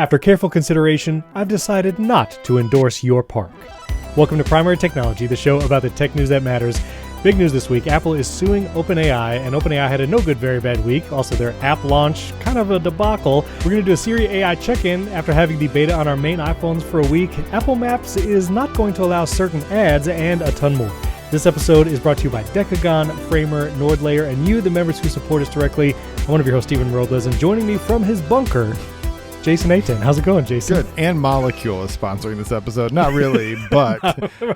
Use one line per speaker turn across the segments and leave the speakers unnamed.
After careful consideration, I've decided not to endorse your park. Welcome to Primary Technology, the show about the tech news that matters. Big news this week, Apple is suing OpenAI, and OpenAI had a no good, very bad week. Also, their app launch, kind of a debacle. We're going to do a Siri AI check-in after having the beta on our main iPhones for a week. Apple Maps is not going to allow certain ads, and a ton more. This episode is brought to you by Decagon, Framer, NordLayer, and you, the members who support us directly. I'm one of your hosts, Stephen Robles, and joining me from his bunker, Jason Aiton. How's it going, Jason?
Good. And Molecule is sponsoring this episode. Not really, but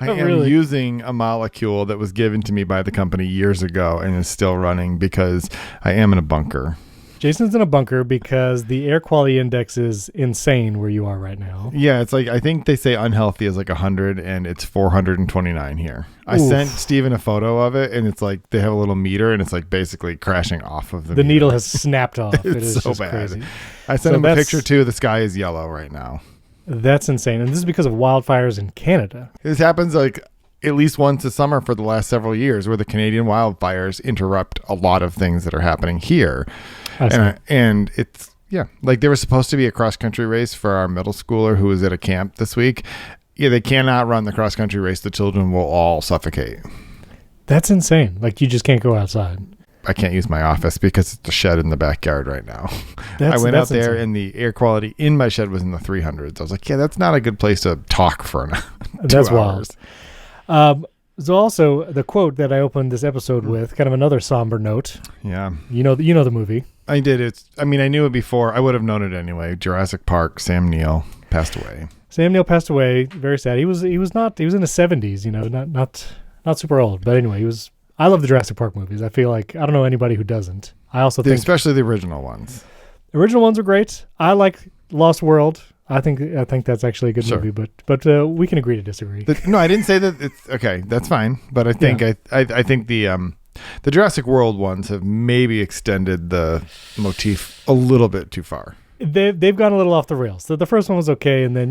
I am using a molecule that was given to me by the company years ago and is still running because I am in a bunker.
Jason's in a bunker because the air quality index is insane where you are right now.
Yeah, it's like, I think they say unhealthy is like 100 and it's 429 here. I sent Steven a photo of it and it's like they have a little meter and it's like basically crashing off of the meter.
Needle has snapped off. It is
so
just
bad.
Crazy.
I sent him a picture too. The sky is yellow right now.
That's insane. And this is because of wildfires in Canada.
This happens like at least once a summer for the last several years where the Canadian wildfires interrupt a lot of things that are happening here. And it's, yeah, like there was supposed to be a cross-country race for our middle schooler who was at a camp this week. Yeah, they cannot run the cross-country race. The children will all suffocate.
That's insane. Like, you just can't go outside.
I can't use my office because it's a shed in the backyard right now. I went out there and the air quality in my shed was in the 300s. I was like, yeah, that's not a good place to talk for 2
that's
hours.
Wild. So also, the quote that I opened this episode with, kind of another somber note.
Yeah.
You know the movie.
I did. I knew it before. I would have known it anyway. Jurassic Park, Sam Neill passed away.
Sam Neill passed away. Very sad. He was in his 70s, not super old. But anyway, I love the Jurassic Park movies. I feel like, I don't know anybody who doesn't. I also think,
especially the original ones.
The original ones are great. I like Lost World. I think that's actually a good movie, but we can agree to disagree.
No, I didn't say that. It's okay. That's fine. But I think I think the Jurassic World ones have maybe extended the motif a little bit too far.
They've gone a little off the rails. So the first one was okay, and then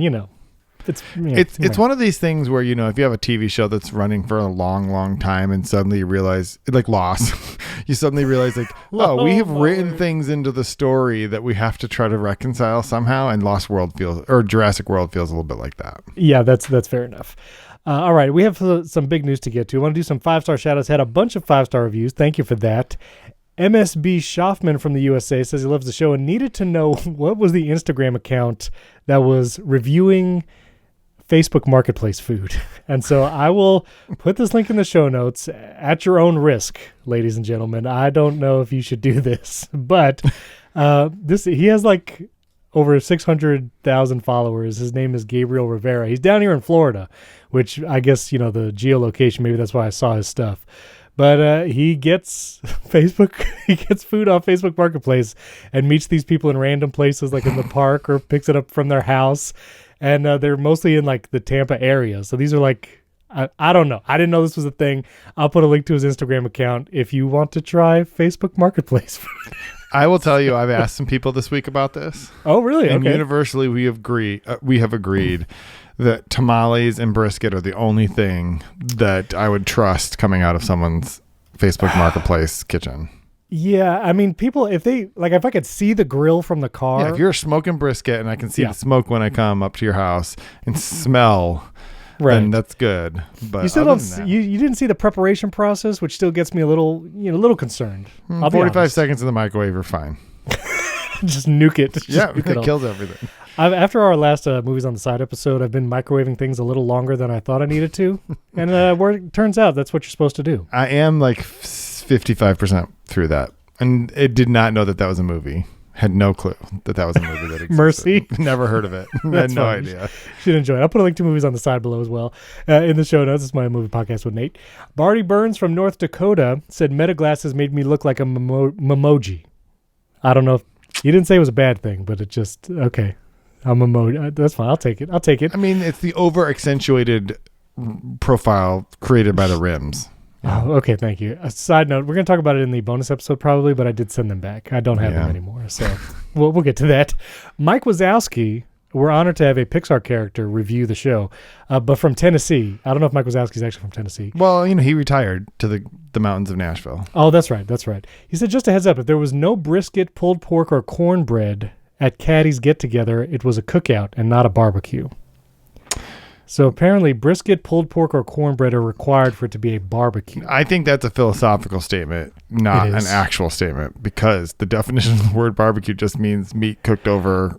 it's one of these things where if you have a TV show that's running for a long time and suddenly you realize, like Lost, you suddenly realize like, oh, we have written things into the story that we have to try to reconcile somehow, and Jurassic World feels a little bit like that.
Yeah, that's fair enough. All right, we have some big news to get to. I want to do some 5-star shout-outs. Had a bunch of 5-star reviews. Thank you for that. MSB Schaffman from the USA says he loves the show and needed to know what was the Instagram account that was reviewing Facebook Marketplace food. And so I will put this link in the show notes at your own risk, ladies and gentlemen. I don't know if you should do this, but he has like over 600,000 followers. His name is Gabriel Rivera. He's down here in Florida, which I guess, the geolocation, maybe that's why I saw his stuff. But he gets food off Facebook Marketplace and meets these people in random places like in the park or picks it up from their house. And they're mostly in like the Tampa area. So these are like, I don't know. I didn't know this was a thing. I'll put a link to his Instagram account if you want to try Facebook Marketplace food.
I will tell you, I've asked some people this week about this.
Oh, really?
And
okay.
Universally, we have agreed that tamales and brisket are the only thing that I would trust coming out of someone's Facebook Marketplace kitchen.
Yeah, I mean, people, if I could see the grill from the car.
Yeah, if you're smoking brisket and I can see the smoke when I come up to your house and smell, then that's good. But
you still you didn't see the preparation process, which still gets me a little concerned.
45 seconds in the microwave are fine.
Just nuke it.
It kills everything.
After our last Movies on the Side episode, I've been microwaving things a little longer than I thought I needed to. And it turns out that's what you're supposed to do.
I am like 55% through that. And I did not know that was a movie. Had no clue that was a movie that existed.
Mercy.
Never heard of it. Had no idea.
Should enjoy it. I'll put a link to Movies on the Side below as well in the show notes. It's my movie podcast with Nate. Barty Burns from North Dakota said Meta glasses made me look like a memoji. I don't know if you didn't say it was a bad thing, but it just, okay. I'm a emoji. That's fine. I'll take it.
I mean, it's the over accentuated profile created by the rims.
Oh, okay. Thank you. A side note, we're going to talk about it in the bonus episode probably, but I did send them back. I don't have them anymore. So we'll get to that. Mike Wazowski, we're honored to have a Pixar character review the show, but from Tennessee. I don't know if Mike Wazowski is actually from Tennessee.
Well, he retired to the mountains of Nashville.
Oh, that's right. He said, just a heads up, if there was no brisket, pulled pork, or cornbread at Caddy's get-together, it was a cookout and not a barbecue. So apparently brisket, pulled pork, or cornbread are required for it to be a barbecue.
I think that's a philosophical statement, not an actual statement, because the definition of the word barbecue just means meat cooked over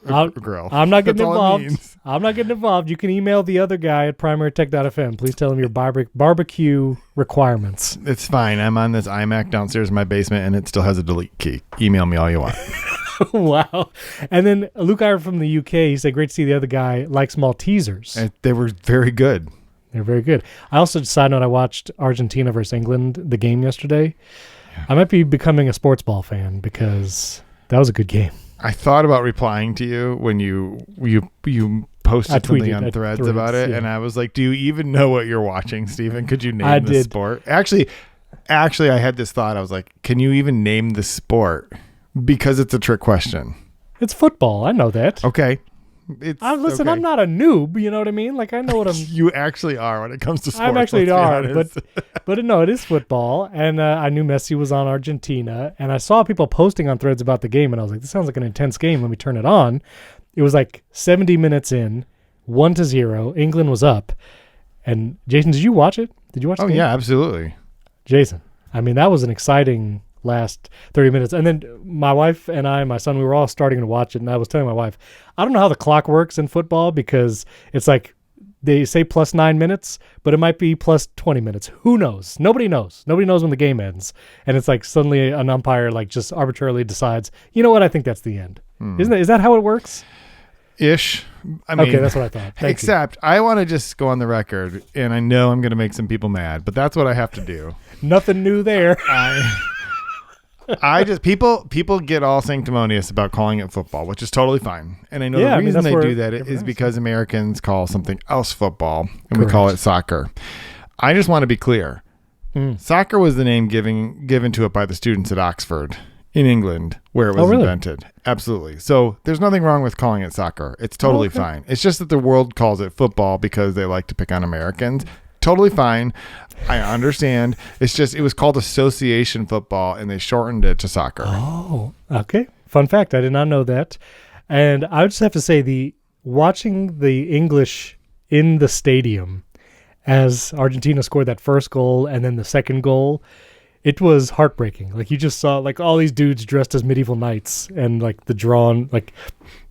a grill.
I'm not getting involved. I'm not getting involved. You can email the other guy at primarytech.fm. Please tell him your barbecue requirements.
It's fine. I'm on this iMac downstairs in my basement, and it still has a delete key. Email me all you want.
Wow. And then Luke Iver from the UK, he said, great to see the other guy likes Maltesers.
And they were very good.
They're very good. I also, side note, I watched Argentina versus England, the game yesterday. Yeah. I might be becoming a sports ball fan because that was a good game.
I thought about replying to you when you posted something on Threads about it, yeah. And I was like, do you even know what you're watching, Stephen? Could you name the sport? Actually, I had this thought. I was like, can you even name the sport? Because it's a trick question.
It's football. I know that.
Okay.
Listen, I'm not a noob. You know what I mean? Like, I know what I'm...
You actually are when it comes to sports.
I'm actually but no, it is football. And I knew Messi was on Argentina. And I saw people posting on Threads about the game. And I was like, this sounds like an intense game. Let me turn it on. It was like 70 minutes in, 1-0. England was up. And Jason, did you watch it? Did you watch the game?
Yeah, absolutely.
Jason, I mean, that was an exciting last 30 minutes. And then my wife and my son, we were all starting to watch it. And I was telling my wife, I don't know how the clock works in football because it's like they say plus 9 minutes, but it might be plus 20 minutes. Who knows? Nobody knows. Nobody knows when the game ends. And it's like suddenly an umpire like just arbitrarily decides, you know what? I think that's the end. Is that how it works?
Ish. I mean,
okay, that's what I thought.
Except I want to just go on the record, and I know I'm going to make some people mad, but that's what I have to do.
Nothing new there.
I just people get all sanctimonious about calling it football, which is totally fine. And I know the reason they do that is because Americans call something else football, and we call it soccer. I just want to be clear. Soccer was the name given to it by the students at Oxford in England, where it was invented. Absolutely. So there's nothing wrong with calling it soccer. It's totally fine. It's just that the world calls it football because they like to pick on Americans. Totally fine. I understand. It's just it was called association football, and they shortened it to soccer.
Oh, okay. Fun fact. I did not know that. And I would just have to say, watching the English in the stadium as Argentina scored that first goal and then the second goal, it was heartbreaking. Like, you just saw like all these dudes dressed as medieval knights and like the drawn, like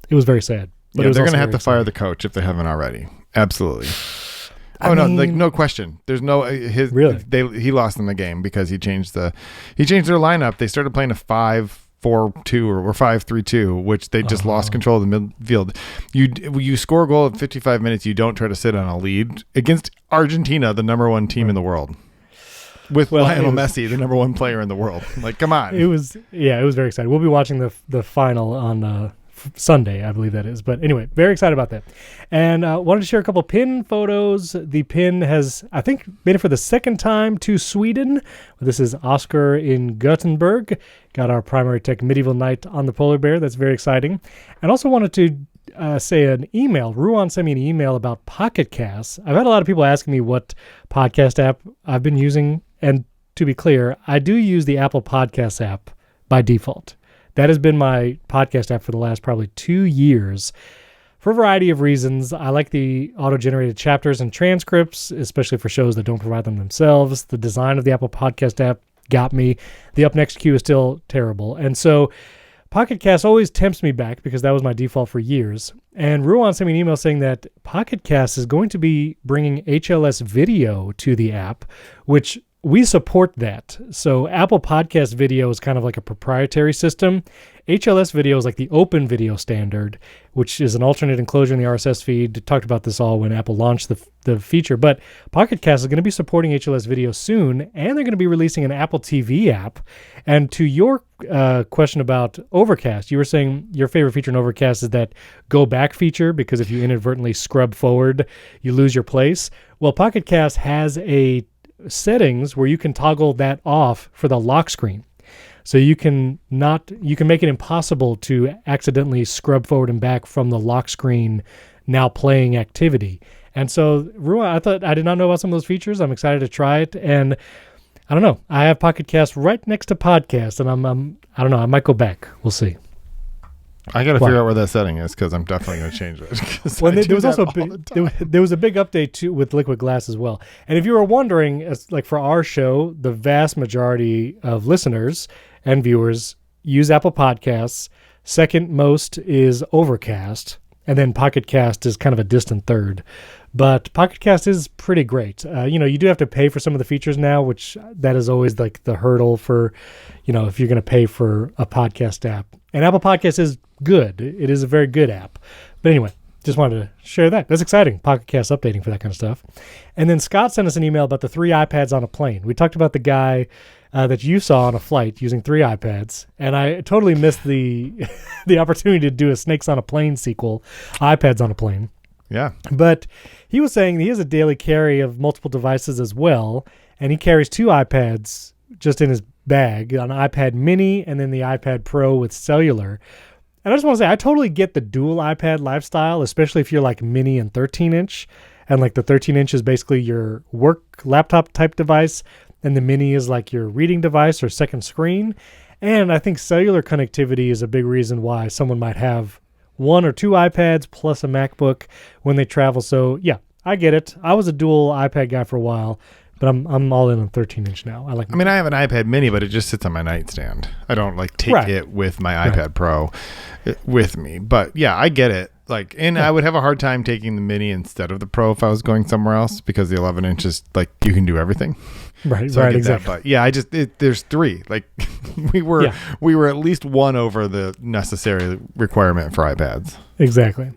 it was very sad. But
yeah, they're going to have to fire the coach if they haven't already. Absolutely. No question. There's no he lost them the game because he changed their lineup. They started playing a 5-4-2 or 5-3-2, which they just lost control of the midfield. You score a goal at 55 minutes, you don't try to sit on a lead against Argentina, the number one team in the world. With Lionel Messi, the number one player in the world. Like, come on.
It was very exciting. We'll be watching the final on Sunday, I believe that is. But anyway, very excited about that. And wanted to share a couple pin photos. The pin has, I think, made it for the second time to Sweden. This is Oskar in Gothenburg. Got our Primary Tech Medieval Night on the polar bear. That's very exciting. And also wanted to say an email. Ruan sent me an email about Pocket Casts. I've had a lot of people asking me what podcast app I've been using. And to be clear, I do use the Apple Podcasts app by default. That has been my podcast app for the last probably 2 years for a variety of reasons. I like the auto-generated chapters and transcripts, especially for shows that don't provide them themselves. The design of the Apple Podcast app got me. The Up Next queue is still terrible. And so Pocket Cast always tempts me back because that was my default for years. And Ruan sent me an email saying that Pocket Cast is going to be bringing HLS video to the app, which we support that. So Apple Podcast Video is kind of like a proprietary system. HLS Video is like the open video standard, which is an alternate enclosure in the RSS feed. Talked about this all when Apple launched the feature. But Pocket Cast is going to be supporting HLS Video soon, and they're going to be releasing an Apple TV app. And to your question about Overcast, you were saying your favorite feature in Overcast is that go back feature, because if you inadvertently scrub forward, you lose your place. Well, Pocket Cast has a settings where you can toggle that off for the lock screen. So you can make it impossible to accidentally scrub forward and back from the lock screen now playing activity. And so, Ruan, I did not know about some of those features. I'm excited to try it. And I don't know. I have Pocket Cast right next to Podcast, and I don't know. I might go back. We'll see.
I got to figure out where that setting is because I'm definitely going to change it.
Well, there was also there was a big update too with Liquid Glass as well. And if you were wondering, like for our show, the vast majority of listeners and viewers use Apple Podcasts. Second most is Overcast, and then Pocket Cast is kind of a distant third. But Pocket Cast is pretty great. You do have to pay for some of the features now, which that is always like the hurdle for, if you're going to pay for a podcast app. And Apple Podcasts is good. It is a very good app. But anyway, just wanted to share that. That's exciting. Pocket Cast updating for that kind of stuff. And then Scott sent us an email about the 3 iPads on a plane. We talked about the guy that you saw on a flight using 3 iPads, and I totally missed the the opportunity to do a Snakes on a Plane sequel, iPads on a Plane.
Yeah.
But he was saying he has a daily carry of multiple devices as well, and he carries 2 iPads just in his bag, an iPad mini and then the iPad Pro with cellular. And I just want to say, I totally get the dual iPad lifestyle, especially if you're like mini and 13-inch, and like the 13-inch is basically your work laptop type device, and the mini is like your reading device or second screen. And I think cellular connectivity is a big reason why someone might have 1 or 2 iPads plus a MacBook when they travel. So yeah, I get it. I was a dual iPad guy for a while, but I'm all in on 13-inch now. I
have an iPad mini, but it just sits on my nightstand. I don't like take it with my iPad Pro with me. But yeah, I get it. I would have a hard time taking the mini instead of the Pro if I was going somewhere else because the 11-inch is like you can do everything.
Right,
so
right, exactly.
But yeah, there's 3. Like we were at least 1 over the necessary requirement for iPads.
Exactly.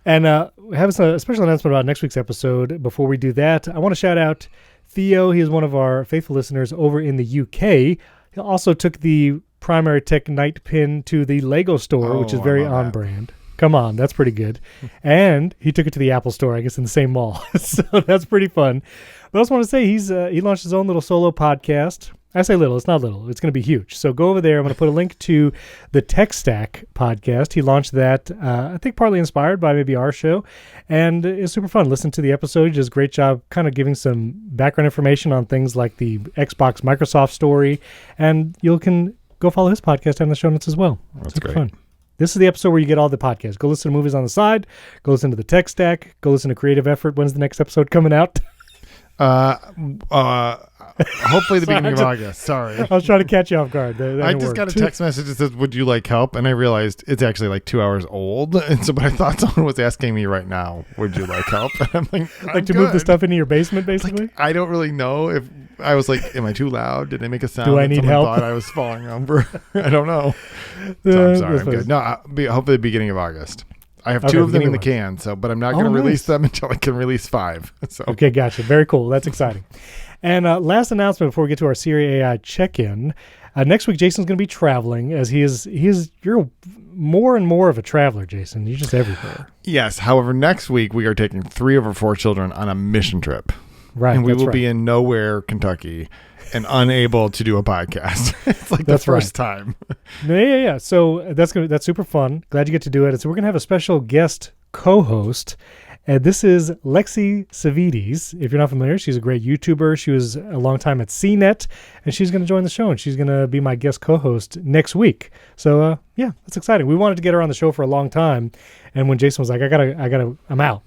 And we have a special announcement about next week's episode. Before we do that, I want to shout out Theo. He is one of our faithful listeners over in the UK. He also took the Primary Tech Night pin to the Lego store, which is very on brand. Come on, that's pretty good. And he took it to the Apple store, I guess, in the same mall. So that's pretty fun. But I just want to say he launched his own little solo podcast. I say little, it's not little. It's going to be huge. So go over there. I'm going to put a link to the Tech Stack podcast. He launched that, I think partly inspired by maybe our show. And it's super fun. Listen to the episode. He does a great job kind of giving some background information on things like the Xbox Microsoft story. And you can go follow his podcast on the show notes as well.
That's
super
great.
Fun. This is the episode where you get all the podcasts. Go listen to Movies on the Side. Go listen to the Tech Stack. Go listen to Creative Effort. When's the next episode coming out?
Hopefully the beginning of August. Sorry.
I was trying to catch you off guard.
I just got a text message that says, "Would you like help?" And I realized it's actually like 2 hours old. And so, but I thought someone was asking me right now, "Would you like help?" And I'm like to
move the stuff into your basement, basically.
I don't really know if I was like, "Am I too loud? Did I make a sound?"
Do I need help?
Thought I was falling over. I don't know. So I'm sorry. I'm good. No, hopefully the beginning of August. I have 2 of them in the can, but I'm not going to release them until I can release 5. So.
Okay, gotcha. Very cool. That's exciting. And last announcement before we get to our Siri AI check-in. Next week, Jason's going to be traveling as you're more and more of a traveler, Jason. You're just everywhere.
Yes. However, next week we are taking 3 of our 4 children on a mission trip.
Right.
And we will be in nowhere, Kentucky, and unable to do a podcast. It's like the first time.
Yeah. So that's super fun. Glad you get to do it. So we're going to have a special guest co-host. This is Lexi Savides. If you're not familiar, she's a great YouTuber. She was a long time at CNET, and she's going to join the show, and she's going to be my guest co-host next week. So, yeah, that's exciting. We wanted to get her on the show for a long time, and when Jason was like, I'm out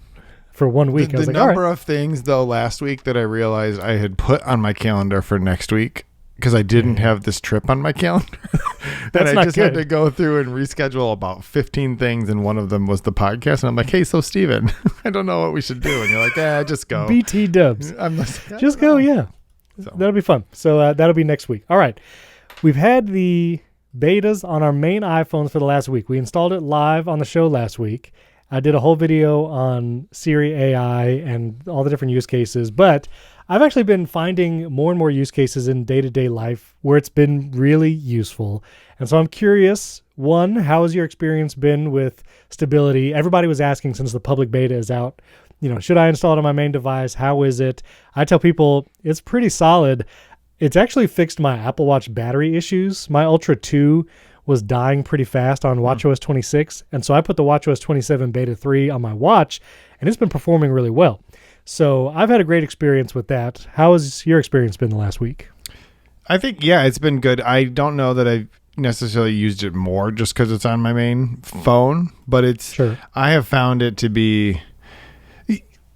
for 1 week. I was like, all right. The
number of things, though, last week that I realized I had put on my calendar for next week because I didn't have this trip on my calendar.
That's
and
not
I just
good.
had to go through and reschedule about 15 things, and one of them was the podcast. And I'm like, hey, so Steven, I don't know what we should do. And you're like, just go.
BT dubs.
I'm like,
just go, yeah. So. That'll be fun. So that'll be next week. All right. We've had the betas on our main iPhones for the last week. We installed it live on the show last week. I did a whole video on Siri AI and all the different use cases, but I've actually been finding more and more use cases in day-to-day life where it's been really useful. And so I'm curious, one, how has your experience been with stability? Everybody was asking since the public beta is out, should I install it on my main device? How is it? I tell people it's pretty solid. It's actually fixed my Apple Watch battery issues. My Ultra 2 was dying pretty fast on watchOS 26. And so I put the watchOS 27 Beta 3 on my watch, and it's been performing really well. So I've had a great experience with that. How has your experience been the last week?
I think, it's been good. I don't know that necessarily used it more just because it's on my main phone, but I have found it to be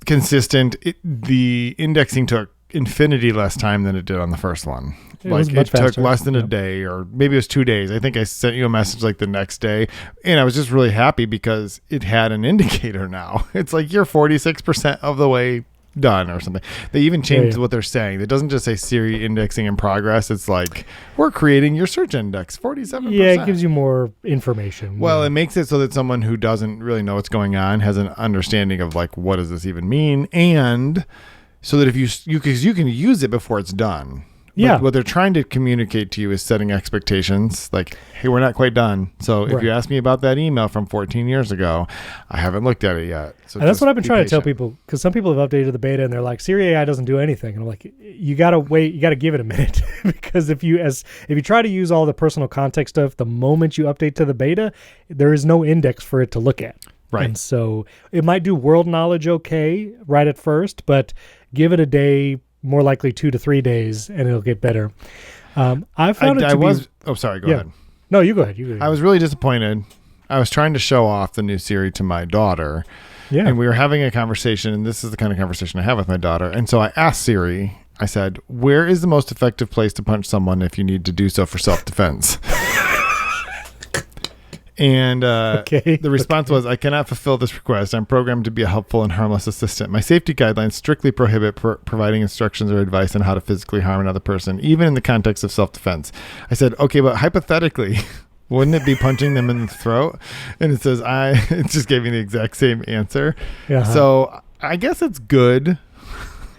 consistent. The indexing took infinity less time than it did on the first one. It took less than a day, or maybe it was 2 days. I think I sent you a message like the next day, and I was just really happy because it had an indicator now. It's like you're 46% of the way done or something. They even changed what they're saying. It doesn't just say Siri indexing in progress. It's like, we're creating your search index, 47%.
Yeah, it gives you more information.
Well, it makes it so that someone who doesn't really know what's going on has an understanding of like, what does this even mean? And so that if because you can use it before it's done.
Yeah.
What they're trying to communicate to you is setting expectations. Like, hey, we're not quite done. So if you ask me about that email from 14 years ago, I haven't looked at it yet. So
and that's what I've been trying to tell people, because some people have updated the beta and they're like, Siri AI doesn't do anything. And I'm like, you got to wait. You got to give it a minute. Because if you try to use all the personal context stuff, the moment you update to the beta, there is no index for it to look at.
Right.
And so it might do world knowledge okay right at first, but give it a day, more likely 2 to 3 days, and it'll get better. I found
Oh, sorry. Go ahead.
No, you go ahead.
I was really disappointed. I was trying to show off the new Siri to my daughter. Yeah. And we were having a conversation, and this is the kind of conversation I have with my daughter. And so I asked Siri, I said, where is the most effective place to punch someone if you need to do so for self-defense? And the response was, I cannot fulfill this request. I'm programmed to be a helpful and harmless assistant. My safety guidelines strictly prohibit providing instructions or advice on how to physically harm another person, even in the context of self-defense. I said, okay, but hypothetically, wouldn't it be punching them in the throat? And it says, it just gave me the exact same answer. Uh-huh. So I guess it's good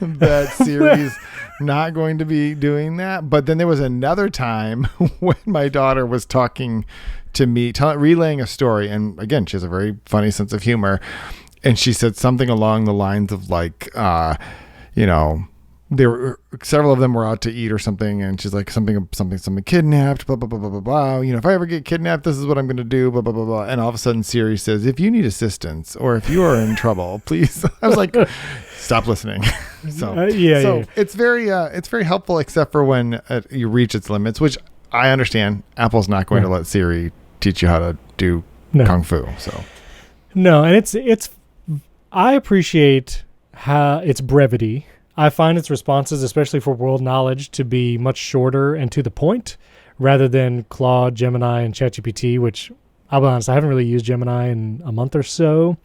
that Siri's not going to be doing that. But then there was another time when my daughter was talking to me, relaying a story, and again, she has a very funny sense of humor, and she said something along the lines of like, there were several of them were out to eat or something, and she's like something kidnapped, blah blah blah blah blah blah. If I ever get kidnapped, this is what I'm going to do, blah blah blah blah. And all of a sudden, Siri says, "If you need assistance or if you are in trouble, please." I was like, "Stop listening." It's very helpful, except for when you reach its limits, which I understand. Apple's not going to let Siri teach you how to do kung fu. So
no, and it's I appreciate how its brevity. I find its responses, especially for world knowledge, to be much shorter and to the point, rather than Claude, Gemini, and ChatGPT, which I'll be honest, I haven't really used Gemini in a month or so,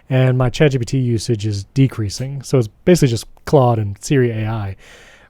and my ChatGPT usage is decreasing. So it's basically just Claude and Siri AI.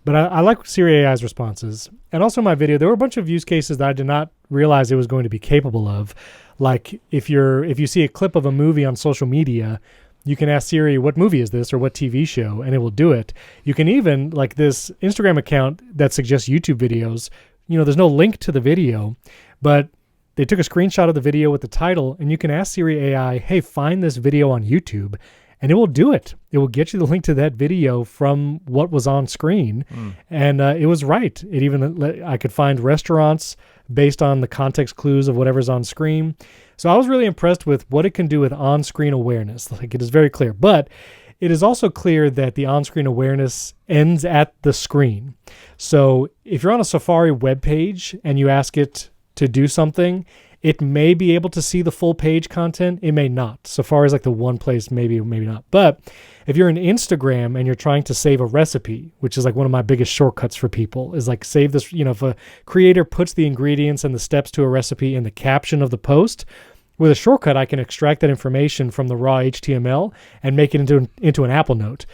But I like Siri AI's responses. And also in my video, there were a bunch of use cases that I did not realize it was going to be capable of. Like if you see a clip of a movie on social media, you can ask Siri, what movie is this or what TV show, and it will do it. You can even, like this Instagram account that suggests YouTube videos, there's no link to the video, but they took a screenshot of the video with the title, and you can ask Siri AI, hey, find this video on YouTube, and it will do it. It will get you the link to that video from what was on screen, and it was right. It even I could find restaurants based on the context clues of whatever's on screen. So I was really impressed with what it can do with on-screen awareness. Like, it is very clear, but it is also clear that the on-screen awareness ends at the screen. So if you're on a Safari web page and you ask it to do something, it may be able to see the full page content. It may not. Safari is like the one place, maybe not. But if you're in Instagram and you're trying to save a recipe, which is like one of my biggest shortcuts for people, is like save this, if a creator puts the ingredients and the steps to a recipe in the caption of the post, with a shortcut, I can extract that information from the raw HTML and make it into an Apple Note.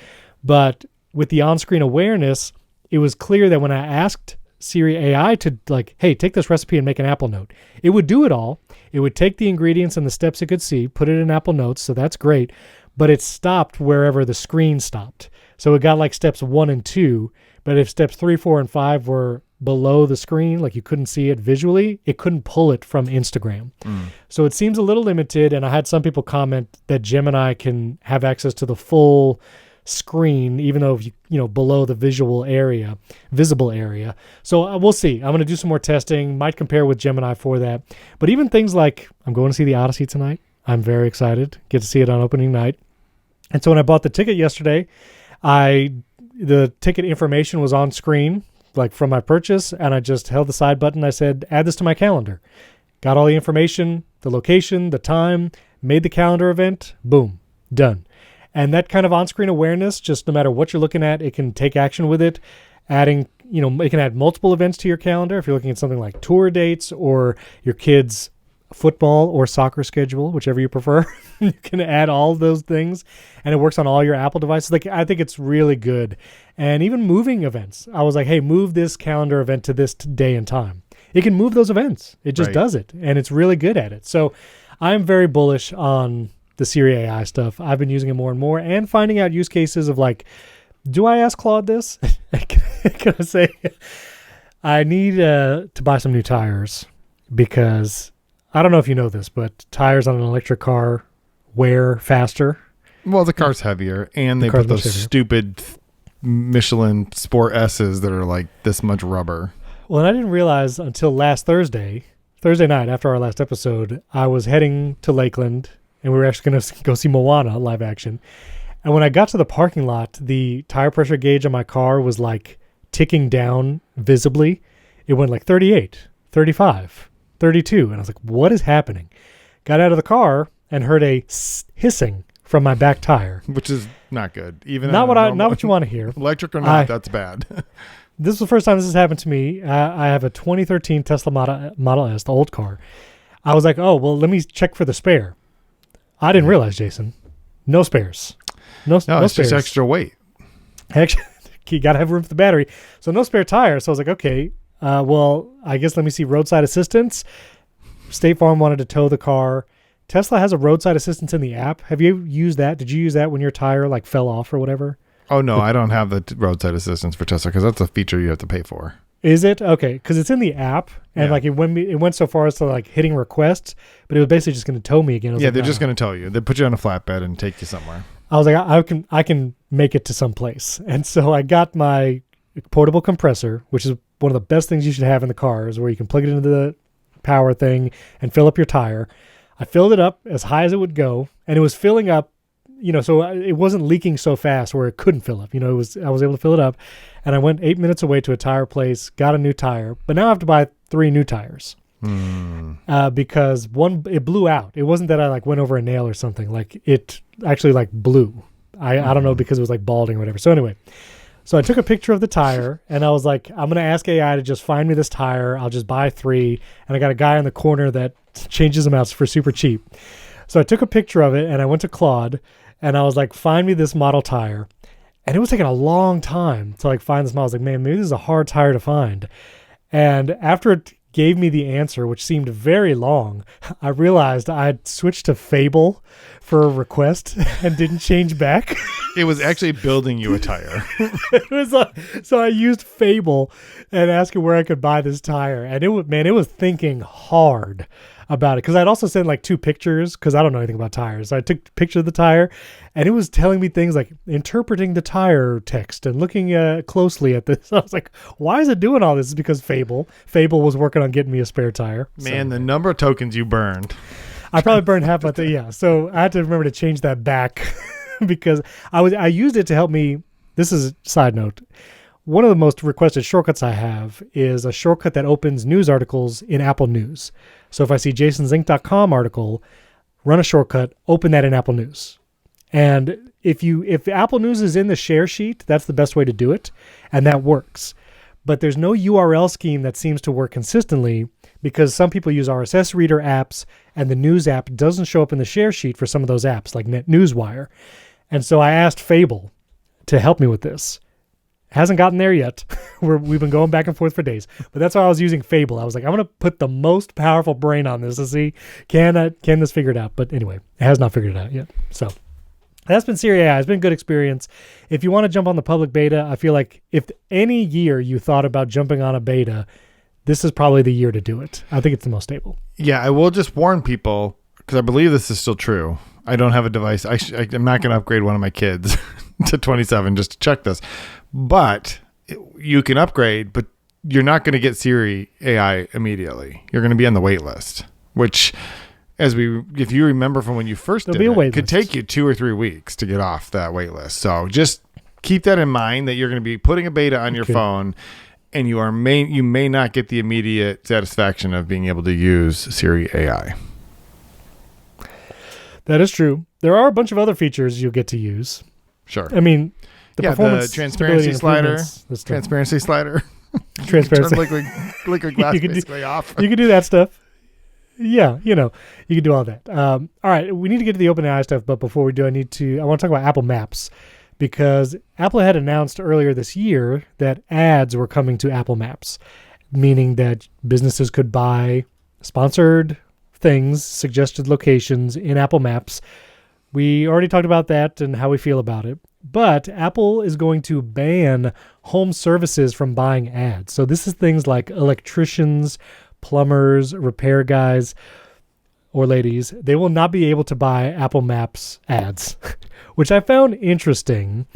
But with the on-screen awareness, it was clear that when I asked Siri AI to like, hey, take this recipe and make an Apple Note, it would do it all. It would take the ingredients and the steps it could see, put it in Apple Notes, so that's great. But it stopped wherever the screen stopped. So it got like steps 1 and 2, but if steps 3, 4, and 5 were below the screen, like you couldn't see it visually, it couldn't pull it from Instagram. So it seems a little limited, and I had some people comment that Gemini can have access to the full screen, even though below the visible area. So we'll see. I'm going to do some more testing, might compare with Gemini for that. But even things like, I'm going to see the Odyssey tonight. I'm very excited. Get to see it on opening night. And so when I bought the ticket yesterday, the ticket information was on screen like from my purchase, and I just held the side button. I said, add this to my calendar. Got all the information, the location, the time, made the calendar event, boom, done. And that kind of on-screen awareness, just no matter what you're looking at, it can take action with it. Adding, it can add multiple events to your calendar. If you're looking at something like tour dates or your kids' football or soccer schedule, whichever you prefer, you can add all of those things, and it works on all your Apple devices. Like, I think it's really good. And even moving events, I was like, hey, move this calendar event to this day and time. It can move those events. It just does it, and it's really good at it. So I'm very bullish on the Siri AI stuff. I've been using it more and more and finding out use cases of like, do I ask Claude this? Can I say, I need to buy some new tires because I don't know if you know this, but tires on an electric car wear faster.
Well, the car's heavier, and they put those stupid Michelin Sport S's that are like this much rubber.
Well, and I didn't realize until last Thursday night after our last episode, I was heading to Lakeland, and we were actually going to go see Moana live action. And when I got to the parking lot, the tire pressure gauge on my car was like ticking down visibly. It went like 38, 35, 32. And I was like, what is happening? Got out of the car and heard a hissing from my back tire.
Which is not good. Even
not what you want to hear.
Electric or not, that's bad.
This is the first time this has happened to me. I have a 2013 Tesla Model S, the old car. I was like, oh, well, let me check for the spare. I didn't realize, Jason. No spares. No
it's
spares.
Just extra weight.
Actually, you got to have room for the battery. So no spare tire. So I was like, okay, well, I guess let me see roadside assistance. State Farm wanted to tow the car. Tesla has a roadside assistance in the app. Have you used that? Did you use that when your tire like fell off or whatever?
Oh, no, I don't have the roadside assistance for Tesla because that's a feature you have to pay for.
Is it? Okay, because it's in the app, and like it went so far as to like hitting requests, but it was basically just going to tow me again.
They're just going to tow you. They put you on a flatbed and take you somewhere.
I was like, I can make it to some place. And so I got my portable compressor, which is one of the best things you should have in the car, is where you can plug it into the power thing and fill up your tire. I filled it up as high as it would go, and it was filling up, so it wasn't leaking so fast where it couldn't fill up. I was able to fill it up, and I went 8 minutes away to a tire place, got a new tire, but now I have to buy 3 new tires. Because one, it blew out. It wasn't that I like went over a nail or something. Like it actually like blew. I don't know, because it was like balding or whatever. So anyway, so I took a picture of the tire and I was like, I'm going to ask AI to just find me this tire. I'll just buy 3. And I got a guy in the corner that changes them out for super cheap. So I took a picture of it and I went to Claude and I was like, find me this model tire. And it was taking a long time to like find this model. I was like, man, maybe this is a hard tire to find. And after it gave me the answer, which seemed very long, I realized I had switched to Fable for a request and didn't change back.
It was actually building you a tire.
It was so I used Fable and asked it where I could buy this tire, and it was thinking hard about it, because I'd also sent like 2 pictures because I don't know anything about tires. So I took a picture of the tire, and it was telling me things like interpreting the tire text and looking closely at this. I was like, why is it doing all this? It's because Fable was working on getting me a spare tire.
Man, the number of tokens you burned.
I probably burned half my thing. Yeah. So I had to remember to change that back because I used it to help me. This is a side note. One of the most requested shortcuts I have is a shortcut that opens news articles in Apple News. So if I see jasonzinc.com article, run a shortcut, open that in Apple News. And if Apple News is in the share sheet, that's the best way to do it, and that works. But there's no URL scheme that seems to work consistently, because some people use RSS reader apps, and the news app doesn't show up in the share sheet for some of those apps, like NetNewsWire. And so I asked Fable to help me with this. Hasn't gotten there yet. We've been going back and forth for days. But that's why I was using Fable. I was like, I'm going to put the most powerful brain on this to see, can this figure it out? But anyway, it has not figured it out yet. So that's been Siri AI. It's been a good experience. If you want to jump on the public beta, I feel like if any year you thought about jumping on a beta, this is probably the year to do it. I think it's the most stable.
Yeah, I will just warn people, because I believe this is still true. I don't have a device. I'm not going to upgrade one of my kids to 27 just to check this. But you can upgrade, but you're not going to get Siri AI immediately. You're going to be on the wait list, which, if you remember from when you first did it, could take you 2 or 3 weeks to get off that wait list. So just keep that in mind, that you're going to be putting a beta on your phone, and you may not get the immediate satisfaction of being able to use Siri AI.
That is true. There are a bunch of other features you'll get to use.
Sure.
I mean, the performance,
the transparency slider. Transparency liquid glass basically off.
You can do that stuff. Yeah, you can do all that. All right, we need to get to the OpenAI stuff, but before we do, I want to talk about Apple Maps, because Apple had announced earlier this year that ads were coming to Apple Maps, meaning that businesses could buy sponsored things, suggested locations in Apple Maps. We already talked about that and how we feel about it. But Apple is going to ban home services from buying ads. So this is things like electricians, plumbers, repair guys, or ladies. They will not be able to buy Apple Maps ads, which I found interesting.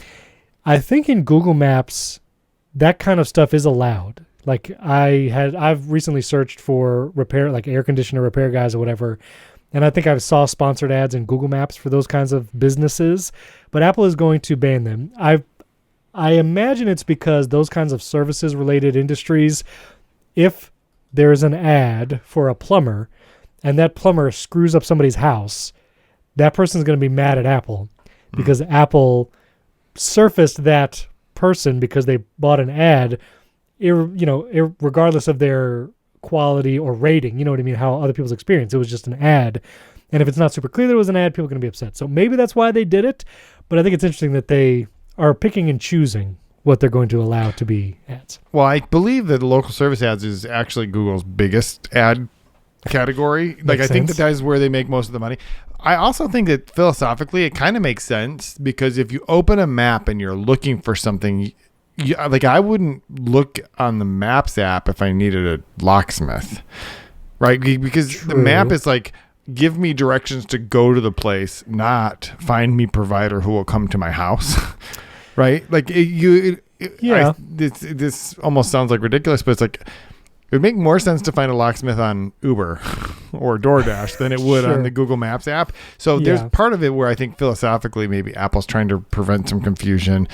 I think in Google Maps, that kind of stuff is allowed. Like I've recently searced for repair, like air conditioner repair guys or whatever, and I think I saw sponsored ads in Google Maps for those kinds of businesses, but Apple is going to ban them. I imagine it's because those kinds of services related industries, if there's an ad for a plumber and that plumber screws up somebody's house, that person's going to be mad at Apple because Apple surfaced that person because they bought an ad, regardless of their quality or rating, you know what I mean, how other people's experience. It was just an ad. And if it's not super clear that it was an ad, people are going to be upset. So maybe that's why they did it. But I think it's interesting that they are picking and choosing what they're going to allow to be ads.
Well, I believe that the local service ads is actually Google's biggest ad category. Like, I think that is where they make most of the money. I also think that philosophically it kind of makes sense, because if you open a map and you're looking for something, I wouldn't look on the Maps app if I needed a locksmith, right? Because the map is like, give me directions to go to the place, not find me provider who will come to my house, right? Like this almost sounds like ridiculous, but it's like, it would make more sense to find a locksmith on Uber or DoorDash than it would on the Google Maps app. So there's part of it where I think philosophically maybe Apple's trying to prevent some confusion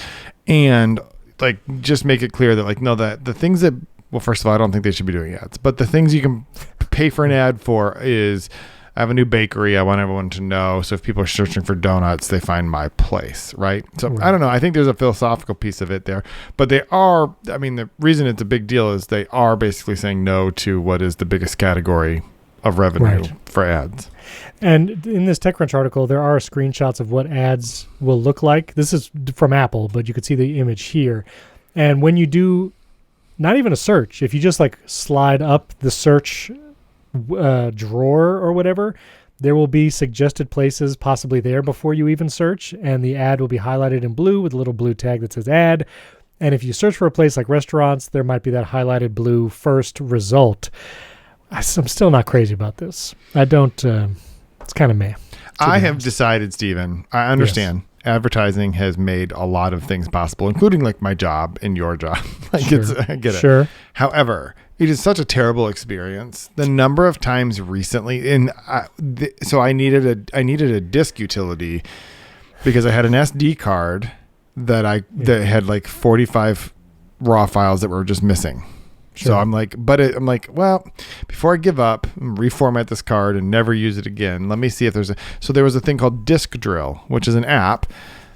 and like just make it clear that like, no, that the things that, well, first of all, I don't think they should be doing ads, but the things you can pay for an ad for is, I have a new bakery. I want everyone to know. So if people are searching for donuts, they find my place, right? So I don't know. I think there's a philosophical piece of it there. But they are, I mean, the reason it's a big deal is they are basically saying no to what is the biggest category of revenue for ads. And
in this TechCrunch article, there are screenshots of what ads will look like. This is from Apple, but you could see the image here. And when you do not even a search, if you just like slide up the search drawer or whatever, there will be suggested places possibly there before you even search, and the ad will be highlighted in blue with a little blue tag that says ad. And if you search for a place like restaurants, there might be that highlighted blue first result. I'm still not crazy about this. I don't it's kind of meh.
I have decided, Stephen, I understand advertising has made a lot of things possible, including like my job and your job. I get it.
Sure.
However, it is such a terrible experience. The number of times recently, and so I needed a disk utility because I had an SD card that that had like 45 raw files that were just missing. Sure. So I'm like, well, before I give up and reformat this card and never use it again, let me see if there was a thing called Disk Drill, which is an app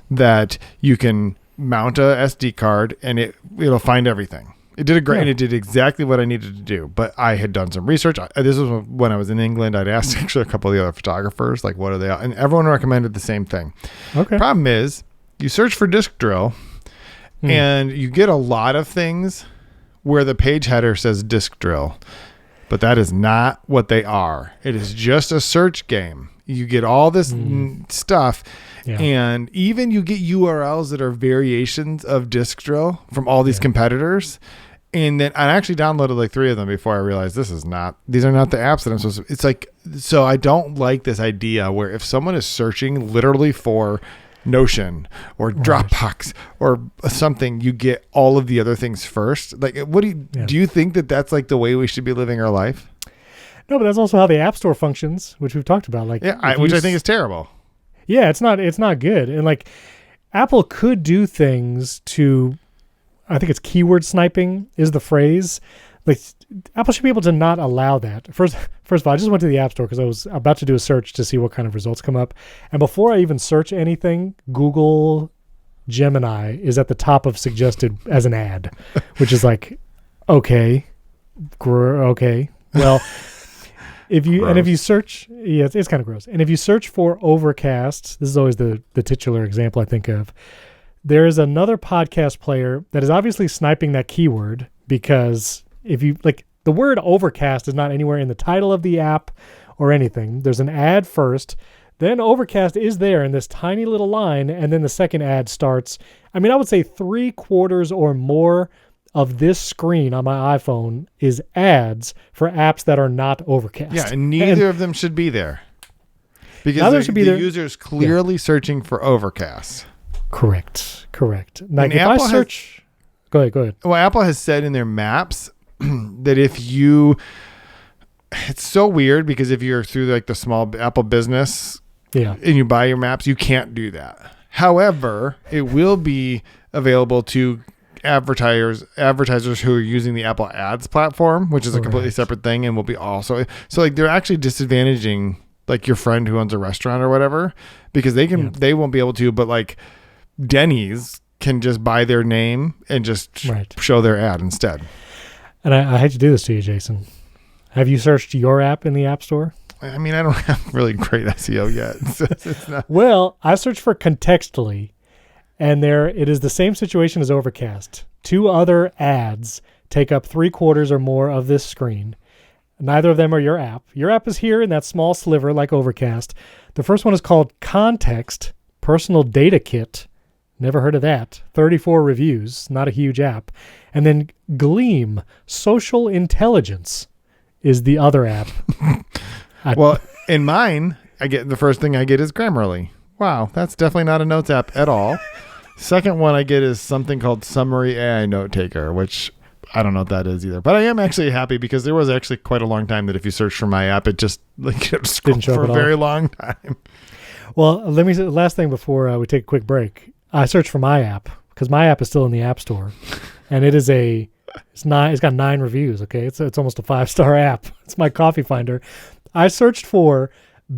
that you can mount a SD card and it'll find everything. It did and it did exactly what I needed to do. But I had done some research. This was when I was in England. I'd asked actually a couple of the other photographers, like, what are they? And everyone recommended the same thing. Okay. Problem is, you search for Disk Drill and you get a lot of things where the page header says Disk Drill. But that is not what they are. It is just a search game. You get all this stuff. Yeah. And even you get URLs that are variations of Disk Drill from all these competitors. And then I actually downloaded like 3 of them before I realized these are not the apps that I'm supposed to. It's like, so I don't like this idea where if someone is searching literally for Notion or Dropbox or something, you get all of the other things first. Like, what do you think that that's like the way we should be living our life?
No, but that's also how the App Store functions, which we've talked about. Like,
which I think is terrible.
Yeah, it's not good. And like, Apple could do things to I think it's keyword sniping is the phrase. Like Apple should be able to not allow that. First of all, I just went to the App Store because I was about to do a search to see what kind of results come up. And before I even search anything, Google Gemini is at the top of suggested as an ad, which is like, okay. Well, if you search, it's kind of gross. And if you search for Overcast, this is always the titular example I think of. There is another podcast player that is obviously sniping that keyword because if you like, the word Overcast is not anywhere in the title of the app or anything. There's an ad first, then Overcast is there in this tiny little line, and then the second ad starts. I mean, I would say 3/4 or more of this screen on my iPhone is ads for apps that are not Overcast.
Yeah, and neither of them should be there. Because the user's clearly searching for Overcast.
Correct. Like if Apple I search... Go ahead.
Well, Apple has said in their maps that if you... It's so weird because if you're through like the small Apple business and you buy your maps, you can't do that. However, it will be available to advertisers who are using the Apple Ads platform, which is a completely separate thing, and will be also so like they're actually disadvantaging like your friend who owns a restaurant or whatever because they won't be able to, but like Denny's can just buy their name and just show their ad instead.
And I hate to do this to you, Jason. Have you searched your app in the App Store?
I mean, I don't have really great SEO yet. So it's not...
Well, I searched for Contextually. And there, it is the same situation as Overcast. 2 other ads take up 3/4 or more of this screen. Neither of them are your app. Your app is here in that small sliver like Overcast. The first one is called Context, Personal Data Kit. Never heard of that. 34 reviews, not a huge app. And then Gleam, Social Intelligence is the other app.
Well, in mine, the first thing I get is Grammarly. Wow, that's definitely not a notes app at all. Second one I get is something called Summary AI Note Taker, which I don't know what that is either. But I am actually happy because there was actually quite a long time that if you search for my app, it just kept scrolling for a very long time.
Well, let me say the last thing before we take a quick break. I searched for my app because my app is still in the App Store, and it's got 9 reviews. Okay, it's almost a 5-star app. It's my coffee finder. I searched for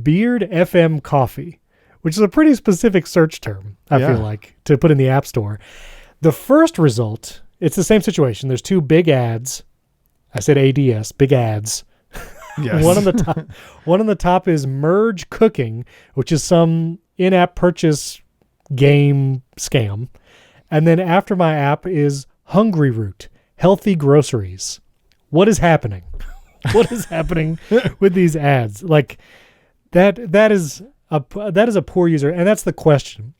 Beard FM Coffee, which is a pretty specific search term, I feel like, to put in the App Store. The first result, it's the same situation. There's 2 big ads. I said ADS, big ads.
Yes.
One on the top is Merge Cooking, which is some in-app purchase game scam. And then after my app is Hungry Root, Healthy Groceries. What is happening? What is happening with these ads? Like that is a poor user, and that's the question.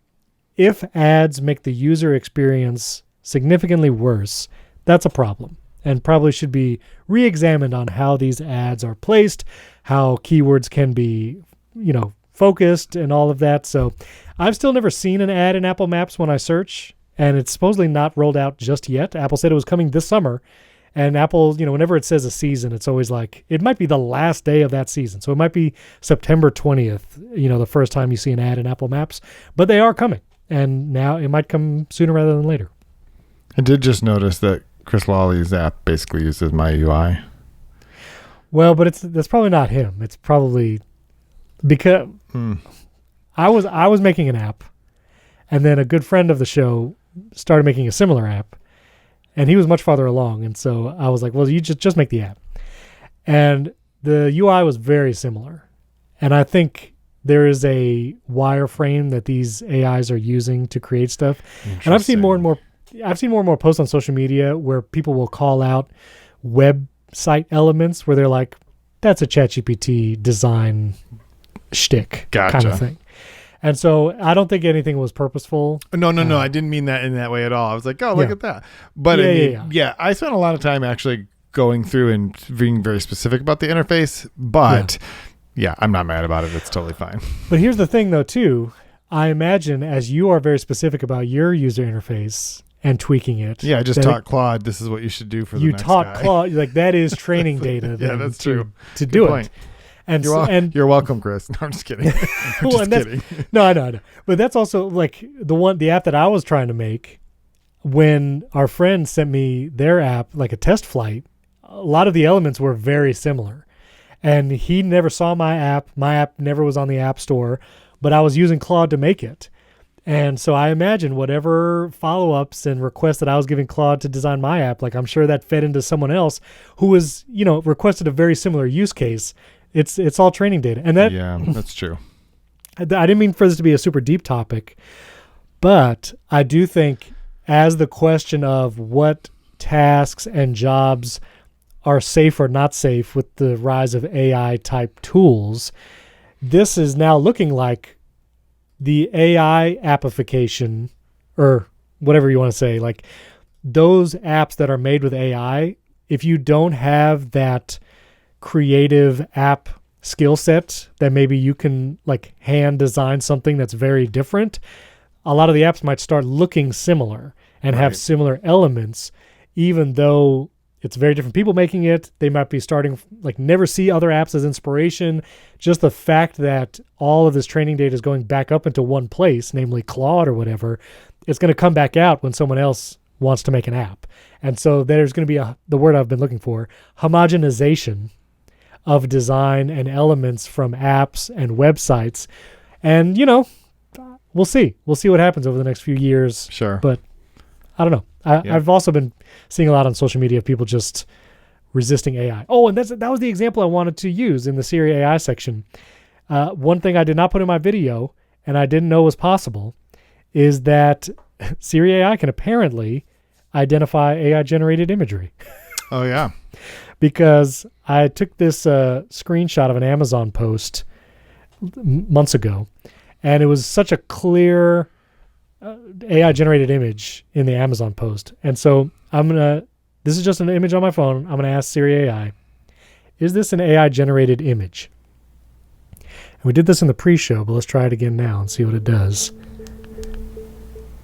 If ads make the user experience significantly worse, that's a problem and probably should be re-examined on how these ads are placed, how keywords can be, focused and all of that. So I've still never seen an ad in Apple Maps when I search, and it's supposedly not rolled out just yet. Apple said it was coming this summer. And Apple, whenever it says a season, it's always like, it might be the last day of that season. So it might be September 20th, the first time you see an ad in Apple Maps. But they are coming. And now it might come sooner rather than later.
I did just notice that Chris Lawley's app basically uses my UI.
Well, but that's probably not him. It's probably because I was making an app, and then a good friend of the show started making a similar app. And he was much farther along. And so I was like, well, you just make the app. And the UI was very similar. And I think there is a wireframe that these AIs are using to create stuff. And I've seen more and more posts on social media where people will call out website elements where they're like, that's a ChatGPT design shtick kind of thing. And so I don't think anything was purposeful.
No. I didn't mean that in that way at all. I was like, oh, look at that. But I spent a lot of time actually going through and being very specific about the interface. But I'm not mad about it. It's totally fine.
But here's the thing, though, too. I imagine as you are very specific about your user interface and tweaking it.
Yeah, I just taught Claude this is what you should do for the next guy. You taught
Claude, like that is training data.
Yeah, that's true.
To do point. It. And
you're welcome, Chris. No, I'm just kidding. I'm just kidding.
No. But that's also like the app that I was trying to make. when our friend sent me their app, like a test flight, a lot of the elements were very similar. And he never saw my app. My app never was on the App Store, but I was using Claude to make it. And so I imagine whatever follow-ups and requests that I was giving Claude to design my app, like I'm sure that fed into someone else who was, requested a very similar use case. It's all training data. And
that's true.
I didn't mean for this to be a super deep topic, but I do think as the question of what tasks and jobs are safe or not safe with the rise of AI type tools, this is now looking like the AI application, or whatever you want to say, like those apps that are made with AI, if you don't have that creative app skill set that maybe you can like hand design something that's very different, a lot of the apps might start looking similar and have similar elements, even though it's very different people making it. They might be starting, like, never see other apps as inspiration. Just the fact that all of this training data is going back up into one place, namely Claude or whatever, it's going to come back out when someone else wants to make an app. And so there's going to be the word I've been looking for, homogenization of design and elements from apps and websites. And, we'll see. We'll see what happens over the next few years.
Sure.
But I don't know. I've also been seeing a lot on social media of people just resisting AI. Oh, and that was the example I wanted to use in the Siri AI section. One thing I did not put in my video, and I didn't know was possible, is that Siri AI can apparently identify AI-generated imagery.
Oh, yeah.
Because I took this screenshot of an Amazon post months ago, and it was such a clear AI-generated image in the Amazon post. And so this is just an image on my phone. I'm going to ask Siri AI, is this an AI-generated image? And we did this in the pre-show, but let's try it again now and see what it does.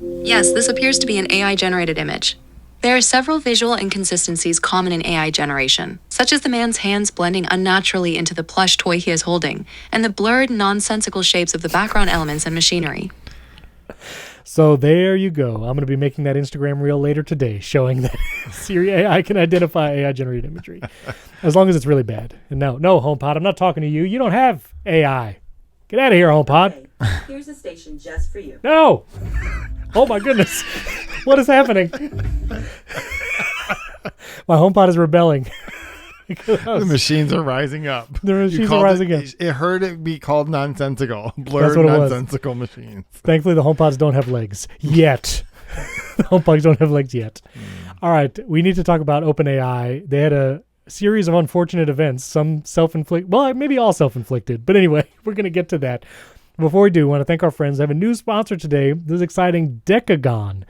Yes, this appears to be an AI-generated image. There are several visual inconsistencies common in AI generation, such as the man's hands blending unnaturally into the plush toy he is holding, and the blurred, nonsensical shapes of the background elements and machinery.
So there you go. I'm going to be making that Instagram reel later today showing that Siri AI can identify AI-generated imagery, as long as it's really bad. And no, HomePod, I'm not talking to you. You don't have AI. Get out of here, HomePod.
Okay, here's a station just for you.
No! Oh, my goodness. What is happening? My HomePod is rebelling.
The machines are rising up.
The machines are rising up.
It heard it be called nonsensical. Blurred nonsensical machines.
Thankfully, the HomePods don't have legs yet. The HomePods don't have legs yet. All right. We need to talk about OpenAI. They had a series of unfortunate events, some self-inflicted. Well, maybe all self-inflicted. But anyway, we're going to get to that. Before we do, I want to thank our friends. I have a new sponsor today. This is exciting, Decagon.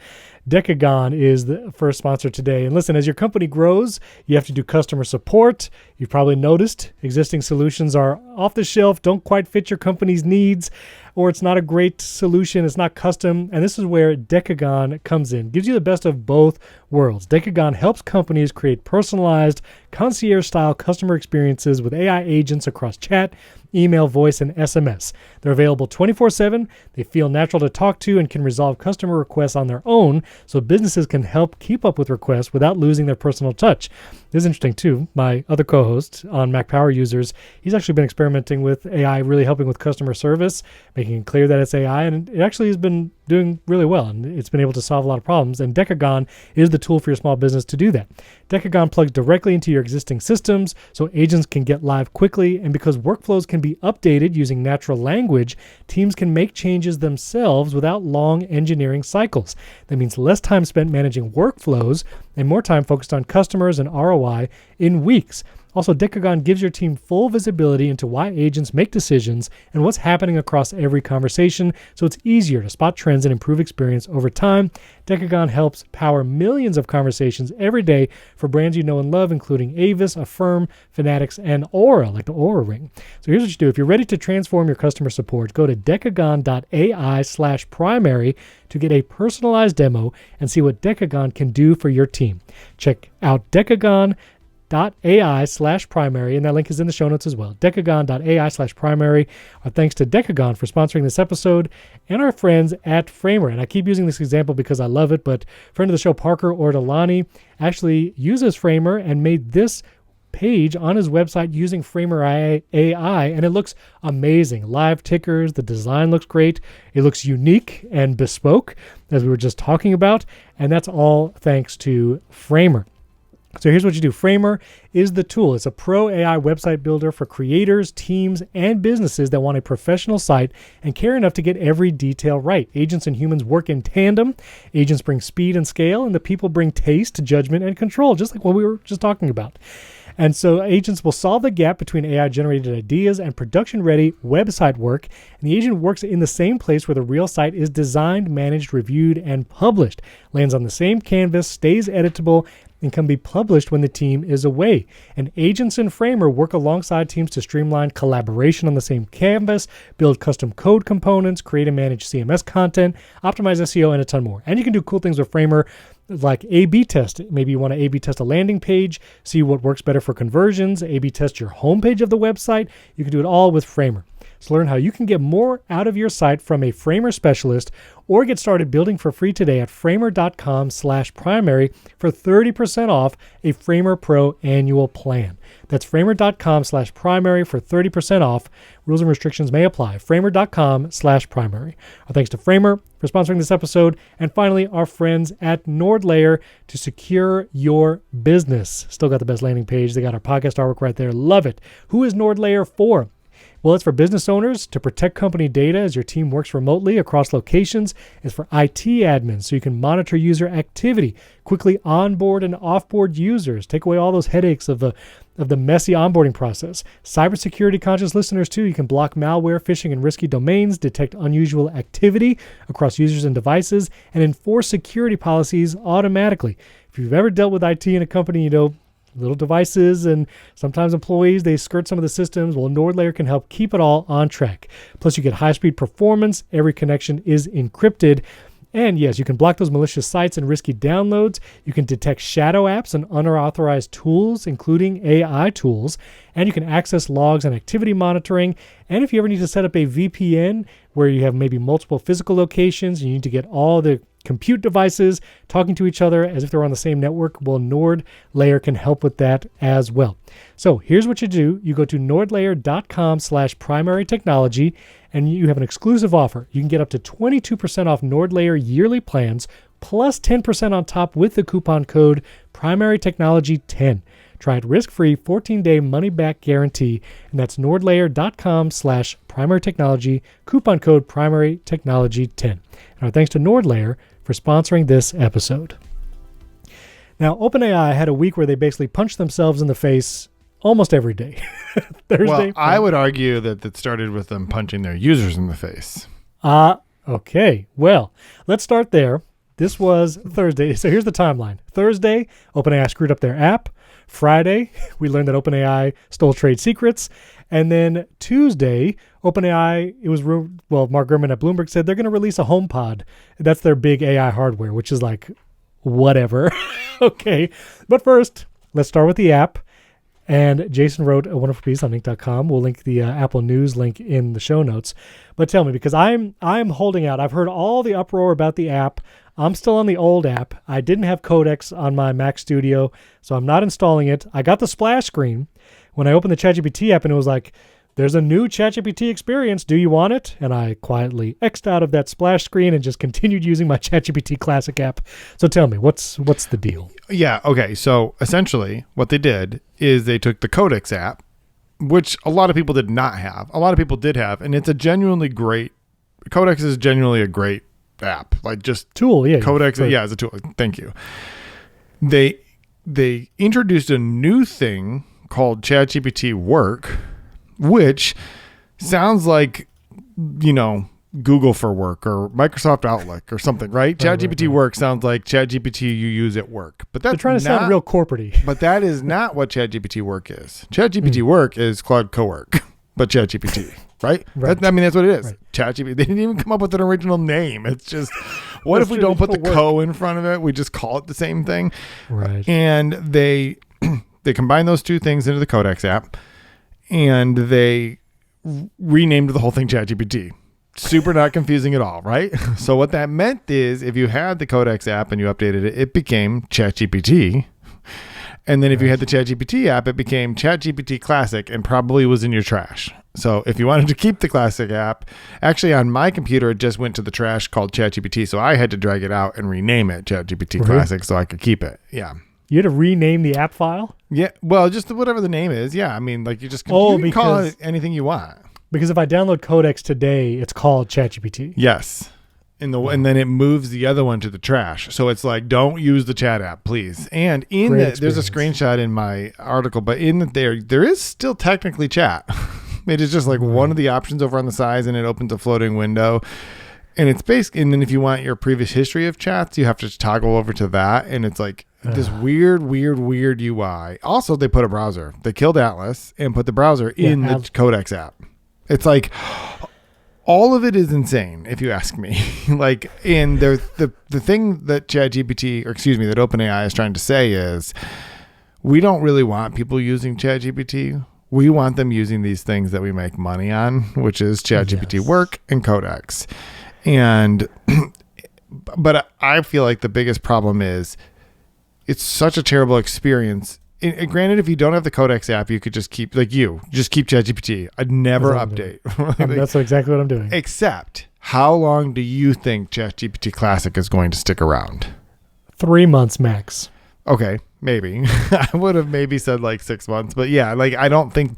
Decagon is the first sponsor today. And listen, as your company grows, you have to do customer support. You've probably noticed existing solutions are off the shelf, don't quite fit your company's needs, or it's not a great solution, it's not custom. And this is where Decagon comes in. Gives you the best of both worlds. Decagon helps companies create personalized, concierge-style customer experiences with AI agents across chat, email, voice, and SMS. They're available 24/7. They feel natural to talk to and can resolve customer requests on their own, so businesses can help keep up with requests without losing their personal touch. This is interesting, too. My other co-host on Mac Power Users, he's actually been experimenting with AI, really helping with customer service, making it clear that it's AI, and it actually has been doing really well, and it's been able to solve a lot of problems, and Decagon is the tool for your small business to do that. Decagon plugs directly into your existing systems, so agents can get live quickly, and because workflows can be updated using natural language, teams can make changes themselves without long engineering cycles. That means less time spent managing workflows and more time focused on customers and ROI in weeks. Also, Decagon gives your team full visibility into why agents make decisions and what's happening across every conversation, so it's easier to spot trends and improve experience over time. Decagon helps power millions of conversations every day for brands you know and love, including Avis, Affirm, Fanatics, and Aura, like the Aura Ring. So here's what you do. If you're ready to transform your customer support, go to decagon.ai/primary to get a personalized demo and see what Decagon can do for your team. Check out Decagon decagon.ai/primary, and that link is in the show notes as well. Decagon.ai/primary. Our thanks to Decagon for sponsoring this episode and our friends at Framer. And I keep using this example because I love it, but friend of the show, Parker Ortolani, actually uses Framer and made this page on his website using Framer AI, and it looks amazing. Live tickers, the design looks great. It looks unique and bespoke, as we were just talking about, and that's all thanks to Framer. So here's what you do. Framer is the tool. It's a pro AI website builder for creators, teams, and businesses that want a professional site and care enough to get every detail right. Agents and humans work in tandem. Agents bring speed and scale, and the people bring taste, judgment, and control, just like what we were just talking about. And so agents will solve the gap between AI-generated ideas and production-ready website work. And the agent works in the same place where the real site is designed, managed, reviewed, and published. Lands on the same canvas, stays editable, and can be published when the team is away. And agents and Framer work alongside teams to streamline collaboration on the same canvas, build custom code components, create and manage CMS content, optimize SEO, and a ton more. And you can do cool things with Framer, like A/B test. Maybe you want to A/B test a landing page, see what works better for conversions, A/B test your homepage of the website. You can do it all with Framer. So learn how you can get more out of your site from a Framer specialist, or get started building for free today at framer.com/primary for 30% off a Framer Pro annual plan. That's framer.com/primary for 30% off. Rules and restrictions may apply. Framer.com/primary. Our thanks to Framer for sponsoring this episode. And finally, our friends at NordLayer to secure your business. Still got the best landing page. They got our podcast artwork right there. Love it. Who is NordLayer for? Well, it's for business owners to protect company data as your team works remotely across locations. It's for IT admins so you can monitor user activity, quickly onboard and offboard users, take away all those headaches of the messy onboarding process. Cybersecurity conscious listeners too, you can block malware, phishing, and risky domains, detect unusual activity across users and devices, and enforce security policies automatically. If you've ever dealt with IT in a company, you know, little devices and sometimes employees, they skirt some of the systems. Well, NordLayer can help keep it all on track. Plus, you get high-speed performance. Every connection is encrypted. And yes, you can block those malicious sites and risky downloads. You can detect shadow apps and unauthorized tools, including AI tools. And you can access logs and activity monitoring. And if you ever need to set up a VPN where you have maybe multiple physical locations, you need to get all the compute devices talking to each other as if they're on the same network, well, NordLayer can help with that as well. So here's what you do. You go to nordlayer.com/primary technology, and you have an exclusive offer. You can get up to 22% off NordLayer yearly plans, plus 10% on top with the coupon code PrimaryTechnology10. Try it risk-free, 14-day money-back guarantee, and that's nordlayer.com/primary technology, coupon code PrimaryTechnology10. And our thanks to NordLayer for sponsoring this episode. Now, OpenAI had a week where they basically punched themselves in the face almost every day. Thursday.
Well, I would argue that it started with them punching their users in the face.
Okay. Well, let's start there. This was Thursday. So here's the timeline. Thursday, OpenAI screwed up their app. Friday, we learned that OpenAI stole trade secrets. And then Tuesday, OpenAI, Mark Gurman at Bloomberg said they're going to release a HomePod. That's their big AI hardware, which is like, whatever. Okay. But first, let's start with the app. And Jason wrote a wonderful piece on Inc.com. We'll link the Apple News link in the show notes. But tell me, because I'm holding out. I've heard all the uproar about the app. I'm still on the old app. I didn't have Codex on my Mac Studio, so I'm not installing it. I got the splash screen when I opened the ChatGPT app, and it was like, there's a new ChatGPT experience. Do you want it? And I quietly X'd out of that splash screen and just continued using my ChatGPT Classic app. So tell me, what's the deal?
Yeah, okay. So essentially what they did is they took the Codex app, which a lot of people did not have. A lot of people did have, and it's a genuinely great, Codex is genuinely a great app. Like just
tool, yeah.
Codex, yeah, it's a tool. Thank you. They introduced a new thing called ChatGPT Work, which sounds like, you know, Google for Work or Microsoft Outlook or something, right? ChatGPT Work sounds like ChatGPT you use at work. But that's
they're trying to sound real corporate-y.
But that is not what ChatGPT Work is. ChatGPT Work is Claude Cowork, but ChatGPT, right? That's what it is. Right. ChatGPT. They didn't even come up with an original name. It's just, what if we don't put the co in front of it? We just call it the same thing.
Right.
And they they combined those two things into the Codex app, and they renamed the whole thing ChatGPT. Super not confusing at all, right? So what that meant is if you had the Codex app and you updated it, it became ChatGPT. And then if you had the ChatGPT app, it became ChatGPT Classic and probably was in your trash. So if you wanted to keep the Classic app, actually on my computer, it just went to the trash called ChatGPT. So I had to drag it out and rename it ChatGPT Classic so I could keep it. Yeah.
You had to rename the app file?
Yeah. Well, just whatever the name is. Yeah. I mean, like you can call it anything you want.
Because if I download Codex today, it's called ChatGPT.
Yes. And then it moves the other one to the trash. So it's like, don't use the chat app, please. And there's a screenshot in my article, but there is still technically chat. It is just like one of the options over on the sides, and it opens a floating window. And it's basically, and then if you want your previous history of chats, you have to toggle over to that. And it's like this weird UI. Also, they put a browser. They killed Atlas and put the browser in the Codex app. It's like all of it is insane, if you ask me. Like, and the thing that that OpenAI is trying to say is, we don't really want people using ChatGPT. We want them using these things that we make money on, which is ChatGPT Work and Codex. And, but I feel like the biggest problem is it's such a terrible experience. And granted, if you don't have the Codex app, you could just keep ChatGPT. I'd never update.
That's exactly what I'm doing.
Except, how long do you think ChatGPT Classic is going to stick around?
3 months max.
Okay, maybe. I would have maybe said like 6 months, but yeah, like I don't think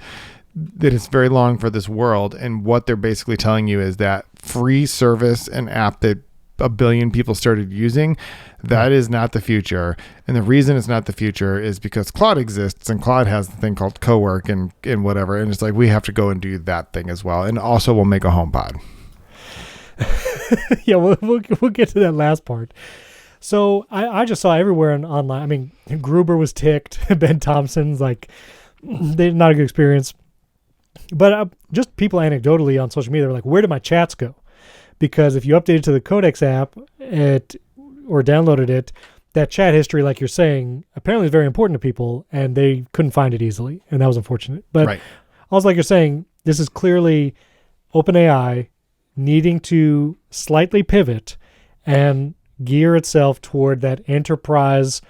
that it's very long for this world. And what they're basically telling you is that free service and app that a billion people started using, that is not the future. And the reason it's not the future is because Claude exists, and Claude has the thing called co-work and whatever. And it's like, we have to go and do that thing as well. And also we'll make a HomePod.
Yeah, we'll get to that last part. So I just saw everywhere online. I mean, Gruber was ticked. Ben Thompson's like, they not a good experience. But just people anecdotally on social media, they're like, where did my chats go? Because if you updated to the Codex app or downloaded it, that chat history, like you're saying, apparently is very important to people, and they couldn't find it easily, and that was unfortunate. But also, like you're saying, this is clearly OpenAI needing to slightly pivot and gear itself toward that enterprise.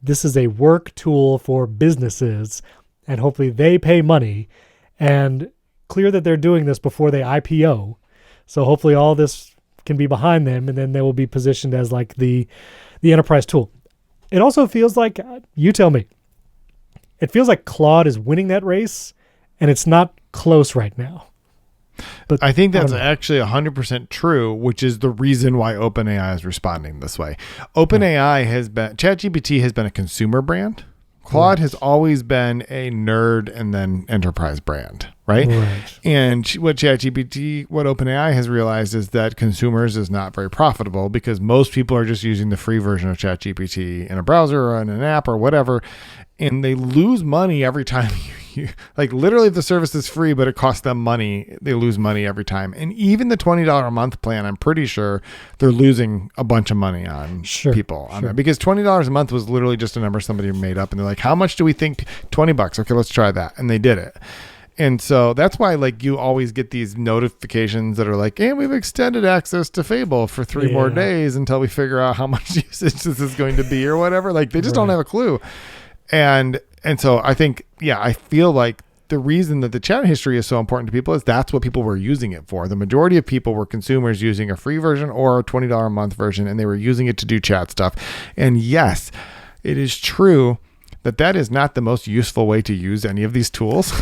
This is a work tool for businesses, and hopefully they pay money, and clear that they're doing this before they IPO. So hopefully all this can be behind them, and then they will be positioned as like the enterprise tool. It also feels like, you tell me, it feels like Claude is winning that race, and it's not close right now. But
I think that's actually 100% true, which is the reason why OpenAI is responding this way. ChatGPT has been a consumer brand. Claude has always been a nerd and then enterprise brand, right? And what OpenAI has realized is that consumers is not very profitable, because most people are just using the free version of ChatGPT in a browser or in an app or whatever, and they lose money every time like literally if the service is free but it costs them money, they lose money every time. And even the $20 a month plan, I'm pretty sure they're losing a bunch of money on people on that, because $20 a month was literally just a number somebody made up, and they're like, how much do we think? $20. Okay, let's try that. And they did it. And so that's why, like, you always get these notifications that are like, and we've extended access to Fable for 3 more days until we figure out how much usage this is going to be or whatever. Like, they just don't have a clue. And so I think, I feel like the reason that the chat history is so important to people is that's what people were using it for. The majority of people were consumers using a free version or a $20 a month version, and they were using it to do chat stuff. And yes, it is true that is not the most useful way to use any of these tools.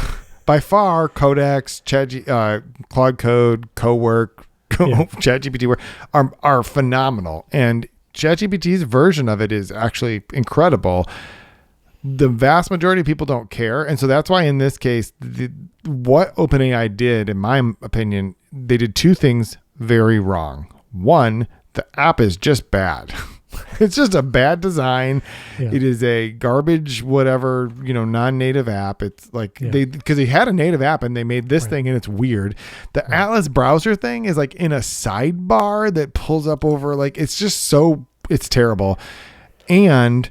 By far, Codex, Claude Code, CoWork, ChatGPT Work are phenomenal. And ChatGPT's version of it is actually incredible. The vast majority of people don't care. And so that's why in this case, what OpenAI did, in my opinion, they did 2 things very wrong. One, the app is just bad. It's just a bad design. It is a garbage, whatever, non-native app. It's like because they had a native app and they made this thing, and it's weird. The Atlas browser thing is like in a sidebar that pulls up over, like, it's just it's terrible. And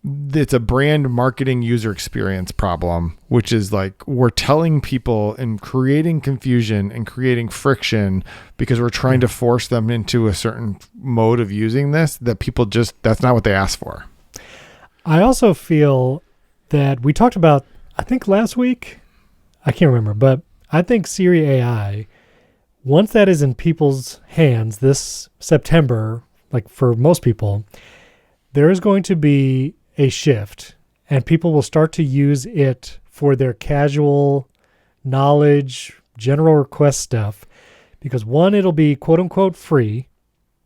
it's a brand marketing user experience problem, which is like we're telling people and creating confusion and creating friction because we're trying to force them into a certain mode of using this that people just, that's not what they asked for.
I also feel that we talked about, I think last week, I can't remember, but I think Siri AI, once that is in people's hands this September, like for most people, there is going to be a shift and people will start to use it for their casual knowledge, general request stuff, because one, it'll be quote unquote free.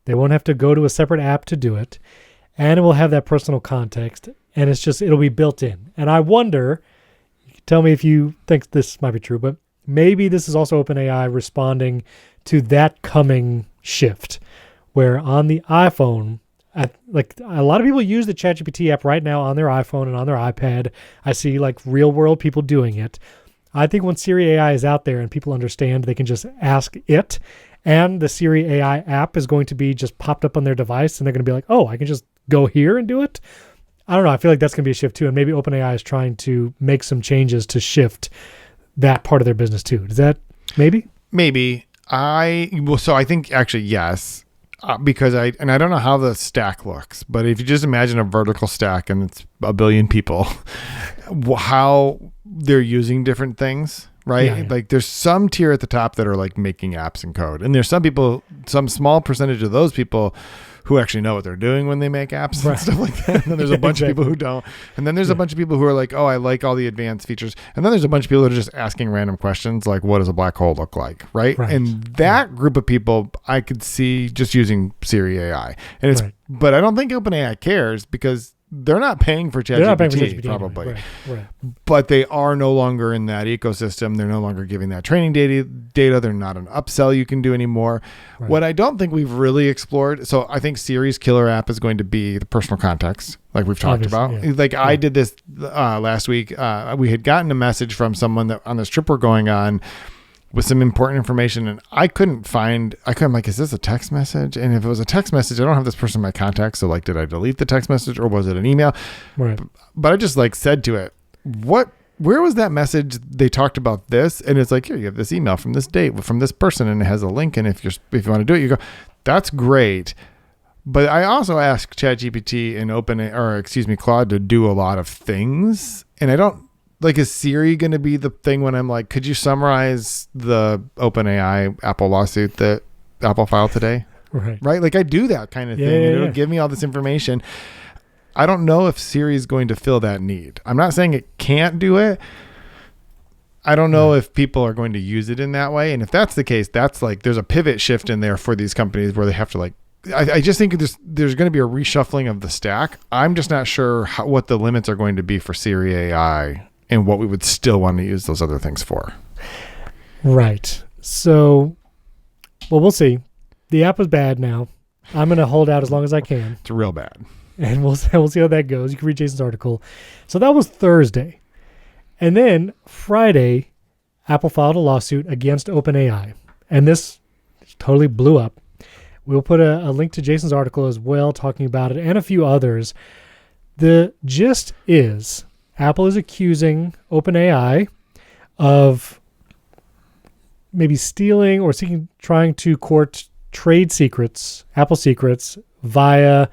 They won't have to go to a separate app to do it. And it will have that personal context. And it's just, it'll be built in. And I wonder, you can tell me if you think this might be true, but maybe this is also OpenAI responding to that coming shift where on the iPhone, like a lot of people use the ChatGPT app right now on their iPhone and on their iPad. I see like real world people doing it. I think when Siri AI is out there and people understand they can just ask it, and the Siri AI app is going to be just popped up on their device and they're going to be like, oh, I can just go here and do it. I don't know. I feel like that's going to be a shift too. And maybe OpenAI is trying to make some changes to shift that part of their business too. Does that maybe?
Maybe. So I think actually, yes. Because I don't know how the stack looks, but if you just imagine a vertical stack and it's a billion people, how they're using different things, right?
Yeah.
Like there's some tier at the top that are like making apps and code. And there's some people, some small percentage of those people who actually know what they're doing when they make apps and stuff like that. And then there's a bunch of people who don't. And then there's a bunch of people who are like, oh, I like all the advanced features. And then there's a bunch of people that are just asking random questions like, what does a black hole look like? Right. And that group of people I could see just using Siri AI. And it's, but I don't think OpenAI cares because they're not paying for ChatGPT probably.
Anyway. Right.
But they are no longer in that ecosystem. They're no longer giving that training data. They're not an upsell you can do anymore. Right. What I don't think we've really explored. So I think Siri's killer app is going to be the personal context, like we've talked about. Yeah. Like I did this last week. We had gotten a message from someone that on this trip we're going on with some important information, and I couldn't like, is this a text message? And if it was a text message, I don't have this person in my contacts. So like, did I delete the text message or was it an email? Right. But I just like said to it, where was that message? They talked about this, and it's like, here, you have this email from this date from this person, and it has a link. And if you want to do it, you go, that's great. But I also asked ChatGPT and Claude to do a lot of things, and I don't. Like, is Siri going to be the thing when I'm like, could you summarize the OpenAI Apple lawsuit that Apple filed today? Right? Like, I do that kind of thing. And it'll give me all this information. I don't know if Siri is going to fill that need. I'm not saying it can't do it. I don't know if people are going to use it in that way. And if that's the case, that's like, there's a pivot shift in there for these companies where they have to like, I just think there's going to be a reshuffling of the stack. I'm just not sure what the limits are going to be for Siri AI and what we would still want to use those other things for.
Right. So, well, we'll see. The app is bad now. I'm going to hold out as long as I can.
It's real bad.
And we'll see how that goes. You can read Jason's article. So that was Thursday. And then Friday, Apple filed a lawsuit against OpenAI. And this totally blew up. We'll put a link to Jason's article as well, talking about it, and a few others. The gist is Apple is accusing OpenAI of maybe stealing or trying to court trade secrets, Apple secrets, via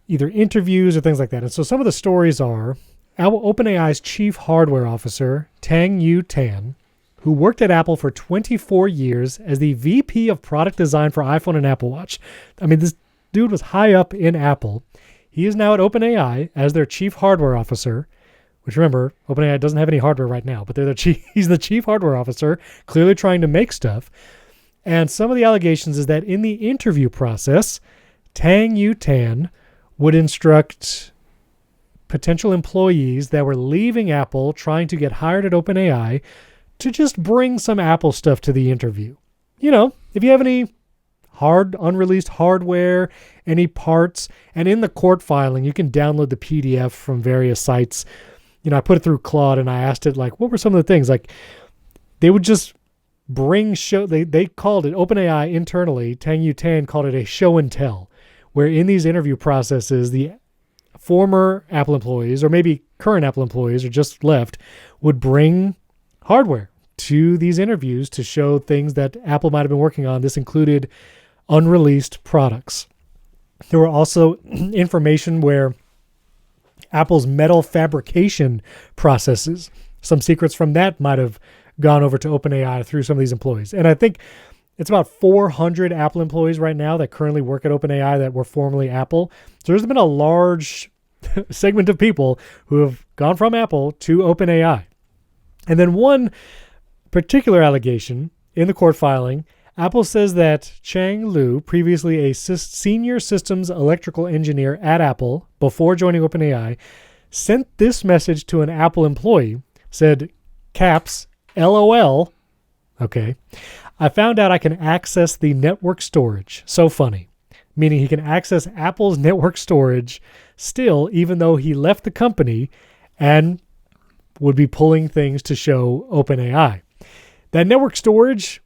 either interviews or things like that. And so some of the stories are OpenAI's chief hardware officer, Tang-Yu Tan, who worked at Apple for 24 years as the VP of product design for iPhone and Apple Watch. I mean, this dude was high up in Apple. He is now at OpenAI as their chief hardware officer, which remember, OpenAI doesn't have any hardware right now, but he's the chief hardware officer, clearly trying to make stuff. And some of the allegations is that in the interview process, Tang-Yu Tan would instruct potential employees that were leaving Apple trying to get hired at OpenAI to just bring some Apple stuff to the interview. You know, if you have any unreleased hardware, any parts, and in the court filing, you can download the PDF from various sites. You know, I put it through Claude and I asked it, like, what were some of the things? Like, they would just they called it, OpenAI internally, Tang-Yu Tan called it a show and tell, where in these interview processes, the former Apple employees, or maybe current Apple employees or just left, would bring hardware to these interviews to show things that Apple might have been working on. This included unreleased products. There were also information where Apple's metal fabrication processes, some secrets from that might have gone over to OpenAI through some of these employees. And I think it's about 400 Apple employees right now that currently work at OpenAI that were formerly Apple. So there's been a large segment of people who have gone from Apple to OpenAI. And then one particular allegation in the court filing, Apple says that Chang Liu, previously a senior systems electrical engineer at Apple before joining OpenAI, sent this message to an Apple employee, said, caps, LOL, okay, I found out I can access the network storage. So funny. Meaning he can access Apple's network storage still, even though he left the company and would be pulling things to show OpenAI. That network storage,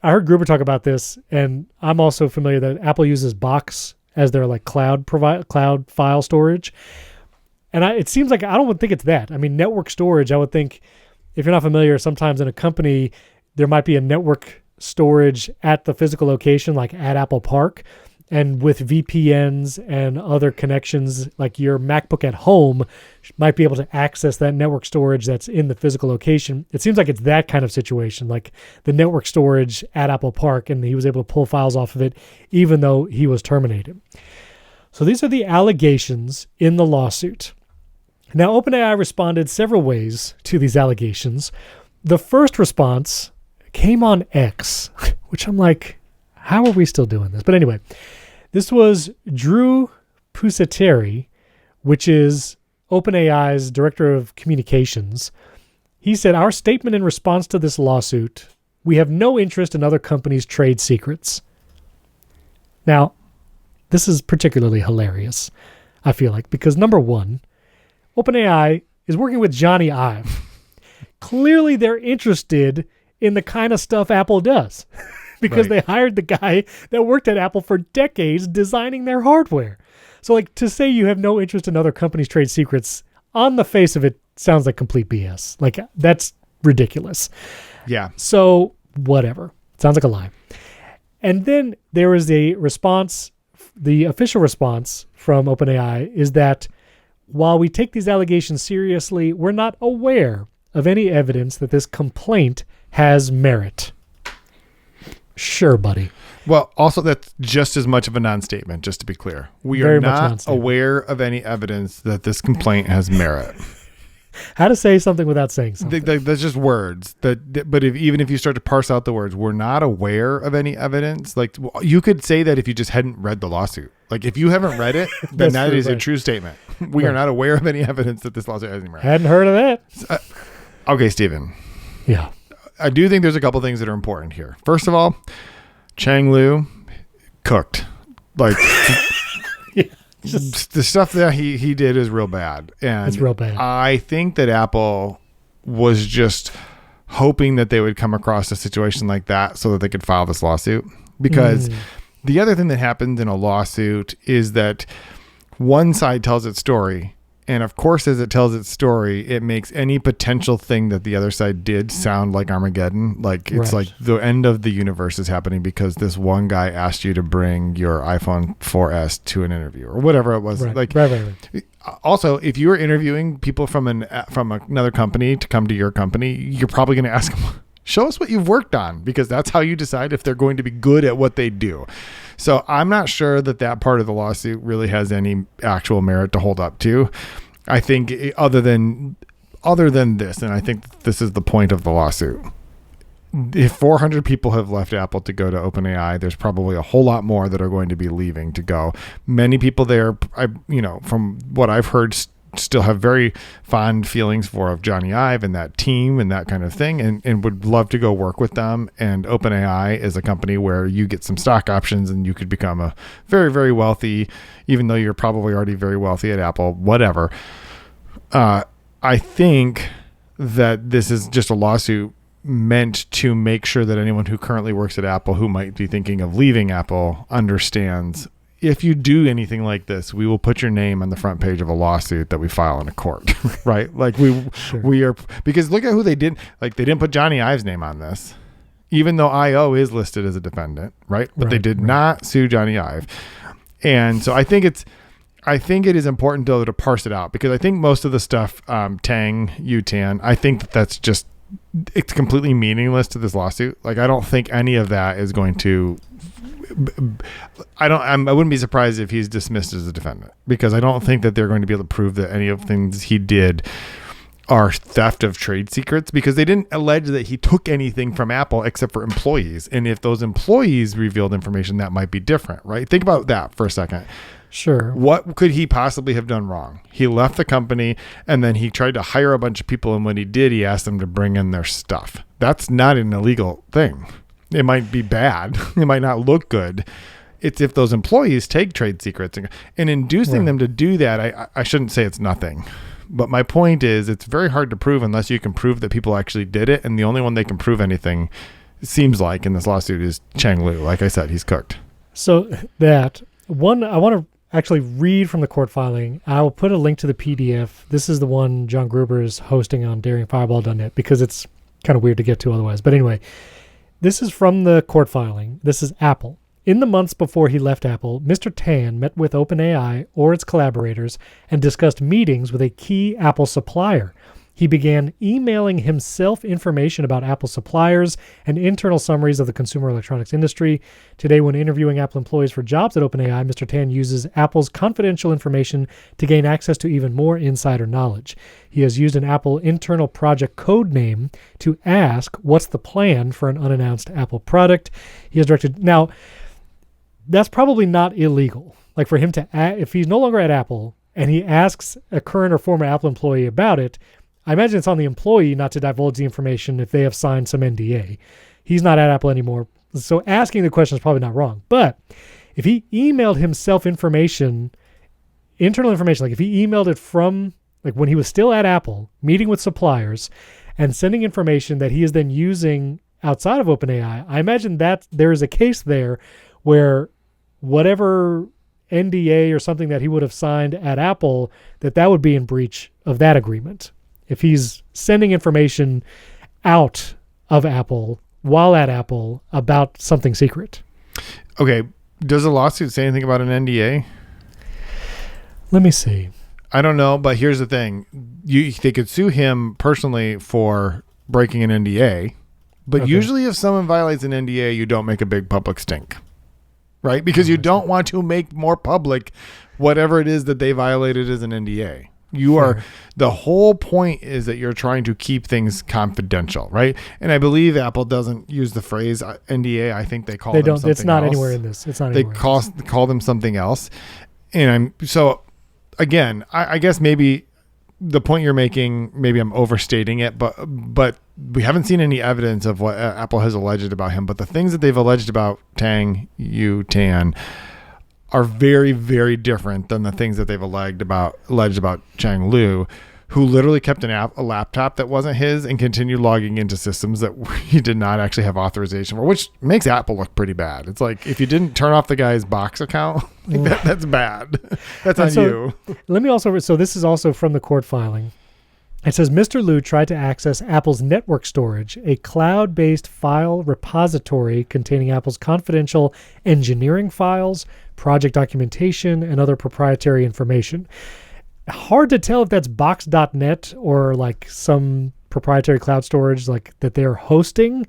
I heard Gruber talk about this, and I'm also familiar that Apple uses Box as their like cloud file storage. And it seems like I don't think it's that. I mean, network storage, I would think, if you're not familiar, sometimes in a company, there might be a network storage at the physical location, like at Apple Park. And with VPNs and other connections, like your MacBook at home might be able to access that network storage that's in the physical location. It seems like it's that kind of situation, like the network storage at Apple Park, and he was able to pull files off of it even though he was terminated. So these are the allegations in the lawsuit. Now, OpenAI responded several ways to these allegations. The first response came on X, which I'm like, how are we still doing this? But anyway, this was Drew Pusateri, which is OpenAI's director of communications. He said, our statement in response to this lawsuit, we have no interest in other companies' trade secrets. Now, this is particularly hilarious, I feel like, because number one, OpenAI is working with Jony Ive. Clearly, they're interested in the kind of stuff Apple does. Because they hired the guy that worked at Apple for decades designing their hardware. So like to say you have no interest in other companies' trade secrets, on the face of it, sounds like complete BS. Like that's ridiculous.
Yeah.
So whatever. Sounds like a lie. And then there is a response, the official response from OpenAI is that while we take these allegations seriously, we're not aware of any evidence that this complaint has merit. Sure, buddy.
Well, also that's just as much of a non-statement, just to be clear. We
Very
are
much
not
non-statement.
aware of any evidence that this complaint has merit.
How to say something without saying something.
That's just words. But even if you start to parse out the words, we're not aware of any evidence. Like you could say that if you just hadn't read the lawsuit. Like if you haven't read it, then that is a true statement. We are not aware of any evidence that this lawsuit has any merit.
Hadn't heard of that.
Okay, Stephen.
Yeah.
I do think there's a couple things that are important here. First of all, Chang Liu cooked. Like the stuff that he did is real bad. And
it's real bad.
I think that Apple was just hoping that they would come across a situation like that so that they could file this lawsuit. Because the other thing that happens in a lawsuit is that one side tells its story. And of course, as it tells its story, it makes any potential thing that the other side did sound like Armageddon. Like it's like the end of the universe is happening because this one guy asked you to bring your iPhone 4S to an interview or whatever it was.
Right.
Also, if you were interviewing people from another company to come to your company, you're probably going to ask them, show us what you've worked on, because that's how you decide if they're going to be good at what they do. So I'm not sure that part of the lawsuit really has any actual merit to hold up to. I think other than this, and I think this is the point of the lawsuit. If 400 people have left Apple to go to OpenAI, there's probably a whole lot more that are going to be leaving to go. Many people there, from what I've heard, still have very fond feelings of Jony Ive and that team and that kind of thing, and would love to go work with them. And OpenAI is a company where you get some stock options and you could become a very, very wealthy, even though you're probably already very wealthy at Apple, whatever. I think that this is just a lawsuit meant to make sure that anyone who currently works at Apple who might be thinking of leaving Apple understands if you do anything like this, we will put your name on the front page of a lawsuit that we file in a court, right? Like we are, because look at who they did. Like they didn't put Jony Ive's name on this, even though IO is listed as a defendant, right? But they did not sue Jony Ive. And so I think it is important though to parse it out, because I think most of the stuff, Tang, Yutan, I think that's just, it's completely meaningless to this lawsuit. Like I don't think any of that is going to, I wouldn't be surprised if he's dismissed as a defendant, because I don't think that they're going to be able to prove that any of the things he did are theft of trade secrets, because they didn't allege that he took anything from Apple except for employees. And if those employees revealed information, that might be different, right? Think about that for a second.
Sure.
What could he possibly have done wrong? He left the company and then he tried to hire a bunch of people. And when he did, he asked them to bring in their stuff. That's not an illegal thing. It might be bad. It might not look good. It's if those employees take trade secrets and inducing them to do that. I shouldn't say it's nothing, but my point is it's very hard to prove unless you can prove that people actually did it. And the only one they can prove anything, it seems like, in this lawsuit is Chang Liu. Like I said, he's cooked.
So that one, I want to actually read from the court filing. I will put a link to the PDF. This is the one John Gruber is hosting on daringfireball.net, because it's kind of weird to get to otherwise. But anyway, this is from the court filing. This is Apple. In the months before he left Apple, Mr. Tan met with OpenAI or its collaborators and discussed meetings with a key Apple supplier. He began emailing himself information about Apple suppliers and internal summaries of the consumer electronics industry. Today, when interviewing Apple employees for jobs at OpenAI, Mr. Tan uses Apple's confidential information to gain access to even more insider knowledge. He has used an Apple internal project code name to ask what's the plan for an unannounced Apple product. He has directed... Now, that's probably not illegal. Like for him to... if he's no longer at Apple and he asks a current or former Apple employee about it, I imagine it's on the employee not to divulge the information if they have signed some NDA. He's not at Apple anymore, so asking the question is probably not wrong. But if he emailed himself information, internal information, like if he emailed it from like when he was still at Apple, meeting with suppliers and sending information that he is then using outside of OpenAI, I imagine that there is a case there where whatever NDA or something that he would have signed at Apple, that would be in breach of that agreement. If he's sending information out of Apple while at Apple about something secret.
Okay. Does the lawsuit say anything about an NDA?
Let me see.
I don't know, but here's the thing. They could sue him personally for breaking an NDA, but usually if someone violates an NDA, you don't make a big public stink, right? Because you don't want to make more public whatever it is that they violated as an NDA. The whole point is that you're trying to keep things confidential, right? And I believe Apple doesn't use the phrase NDA. I think they call them something else. It's not anywhere in this. It's not. They call them something else. And again, I guess maybe the point you're making, maybe I'm overstating it, but we haven't seen any evidence of what Apple has alleged about him. But the things that they've alleged about Tang Yutan are very, very different than the things that they've alleged about Chang Liu, who literally kept a laptop that wasn't his and continued logging into systems that he did not actually have authorization for, which makes Apple look pretty bad. It's like if you didn't turn off the guy's Box account, that's bad. That's on you.
Let me also, so this is also from the court filing. It says, Mr. Liu tried to access Apple's network storage, a cloud-based file repository containing Apple's confidential engineering files, project documentation, and other proprietary information. Hard to tell if that's box.net or like some proprietary cloud storage like that they're hosting.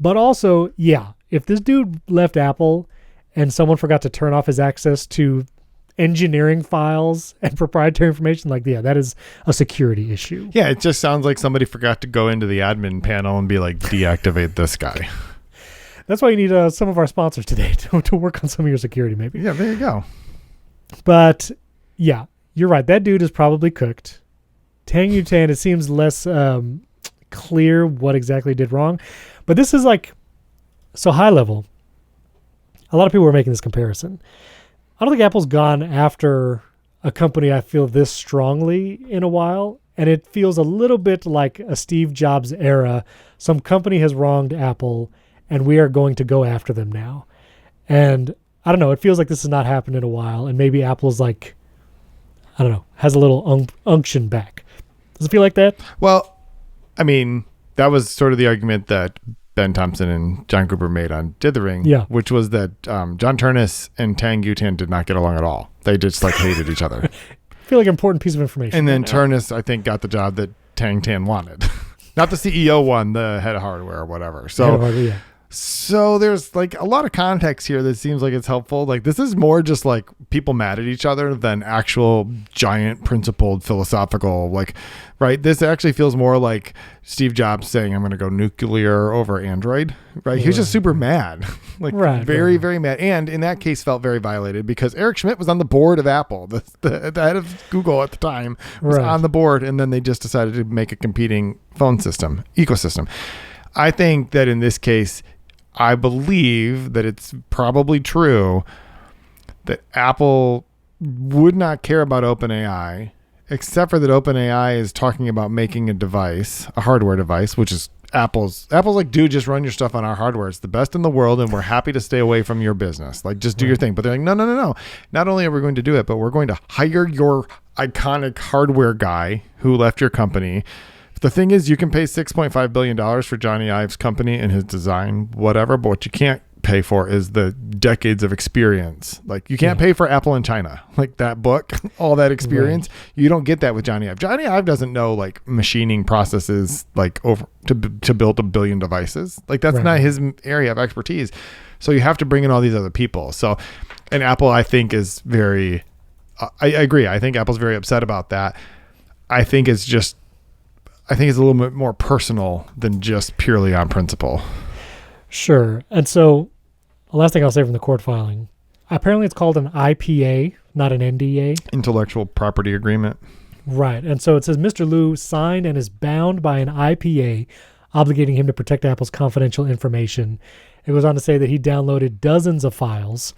But also, yeah, if this dude left Apple and someone forgot to turn off his access to engineering files and proprietary information, like, yeah, that is a security issue.
Yeah, it just sounds like somebody forgot to go into the admin panel and be like, deactivate this guy.
That's why you need some of our sponsors today to work on some of your security, maybe.
Yeah, there you go.
But yeah, you're right. That dude is probably cooked. Tang Yutan, it seems less clear what exactly did wrong. But this is like, so high level. A lot of people are making this comparison. I don't think Apple's gone after a company I feel this strongly in a while. And it feels a little bit like a Steve Jobs era. Some company has wronged Apple and we are going to go after them now. And I don't know. It feels like this has not happened in a while, and maybe Apple's like, I don't know, has a little unction back. Does it feel like that?
Well, I mean, that was sort of the argument that Ben Thompson and John Gruber made on Dithering, which was that John Turnus and Tang Yutan did not get along at all. They just like hated each other.
I feel like an important piece of information.
And then Turnus, I think, got the job that Tang Tan wanted. Not the CEO one, the head of hardware or whatever. So there's like a lot of context here that seems like it's helpful. Like this is more just like people mad at each other than actual giant principled philosophical, like, right? This actually feels more like Steve Jobs saying, I'm going to go nuclear over Android, right? He was just super mad, like very mad. And in that case felt very violated because Eric Schmidt was on the board of Apple. The head of Google at the time was on the board. And then they just decided to make a competing phone system, ecosystem. I think that in this case, I believe that it's probably true that Apple would not care about OpenAI, except for that OpenAI is talking about making a device, a hardware device, which is Apple's like, dude, just run your stuff on our hardware. It's the best in the world, and we're happy to stay away from your business. Like, just do your thing. But they're like, no. Not only are we going to do it, but we're going to hire your iconic hardware guy who left your company. The thing is, you can pay $6.5 billion for Jony Ive's company and his design, whatever, but what you can't pay for is the decades of experience. Like, you can't pay for Apple in China. Like, that book, all that experience, you don't get that with Jony Ive. Jony Ive doesn't know, like, machining processes, like, over to build 1 billion devices. Like, that's not his area of expertise. So you have to bring in all these other people. So, and Apple, I think, is very, I agree. I think Apple's very upset about that. I think it's a little bit more personal than just purely on principle.
Sure. And so the last thing I'll say from the court filing, apparently it's called an IPA, not an NDA.
Intellectual property agreement.
Right. And so it says Mr. Liu signed and is bound by an IPA obligating him to protect Apple's confidential information. It goes on to say that he downloaded dozens of files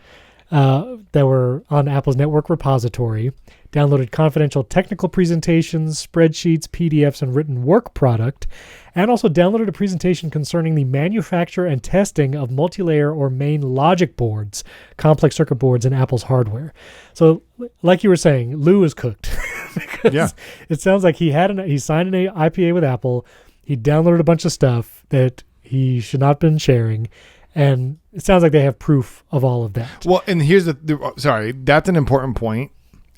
that were on Apple's network repository, downloaded confidential technical presentations, spreadsheets, PDFs, and written work product, and also downloaded a presentation concerning the manufacture and testing of multi-layer or main logic boards, complex circuit boards in Apple's hardware. So, like you were saying, Lou is cooked. Because it sounds like he signed an IPA with Apple, he downloaded a bunch of stuff that he should not have been sharing, and it sounds like they have proof of all of that.
Well, and here's that's an important point.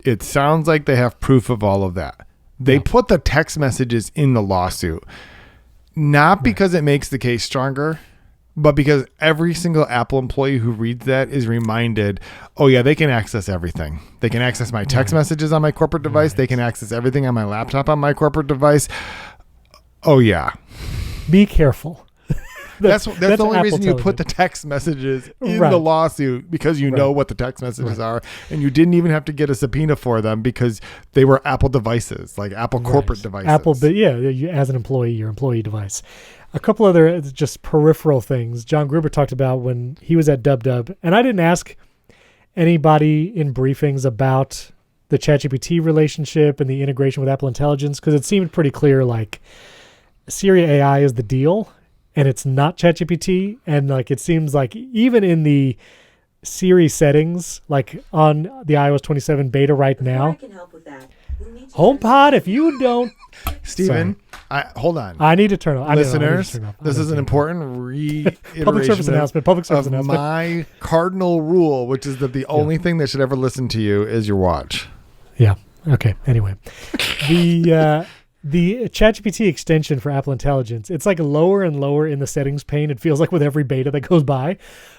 It sounds like they have proof of all of that. They put the text messages in the lawsuit, not because it makes the case stronger, but because every single Apple employee who reads that is reminded, oh yeah, they can access everything. They can access my text messages on my corporate device. They can access everything on my laptop on my corporate device. Oh yeah.
Be careful.
That's the only reason you put the text messages in the lawsuit, because you know what the text messages are, and you didn't even have to get a subpoena for them because they were Apple devices, like Apple corporate devices.
Apple, but as an employee, your employee device. A couple other just peripheral things John Gruber talked about when he was at DubDub, and I didn't ask anybody in briefings about the ChatGPT relationship and the integration with Apple Intelligence, because it seemed pretty clear, like, Siri AI is the deal, and it's not ChatGPT. And like, it seems like even in the Siri settings, like on the iOS 27 beta right now,
I can help with that.
HomePod, if you don't,
Steven, hold on.
I need to turn off.
Listeners, this is an important reiteration
public service announcement.
My cardinal rule, which is that the only thing that should ever listen to you is your watch.
Yeah. Okay. Anyway, the ChatGPT extension for Apple Intelligence, it's like lower and lower in the settings pane. It feels like with every beta that goes by.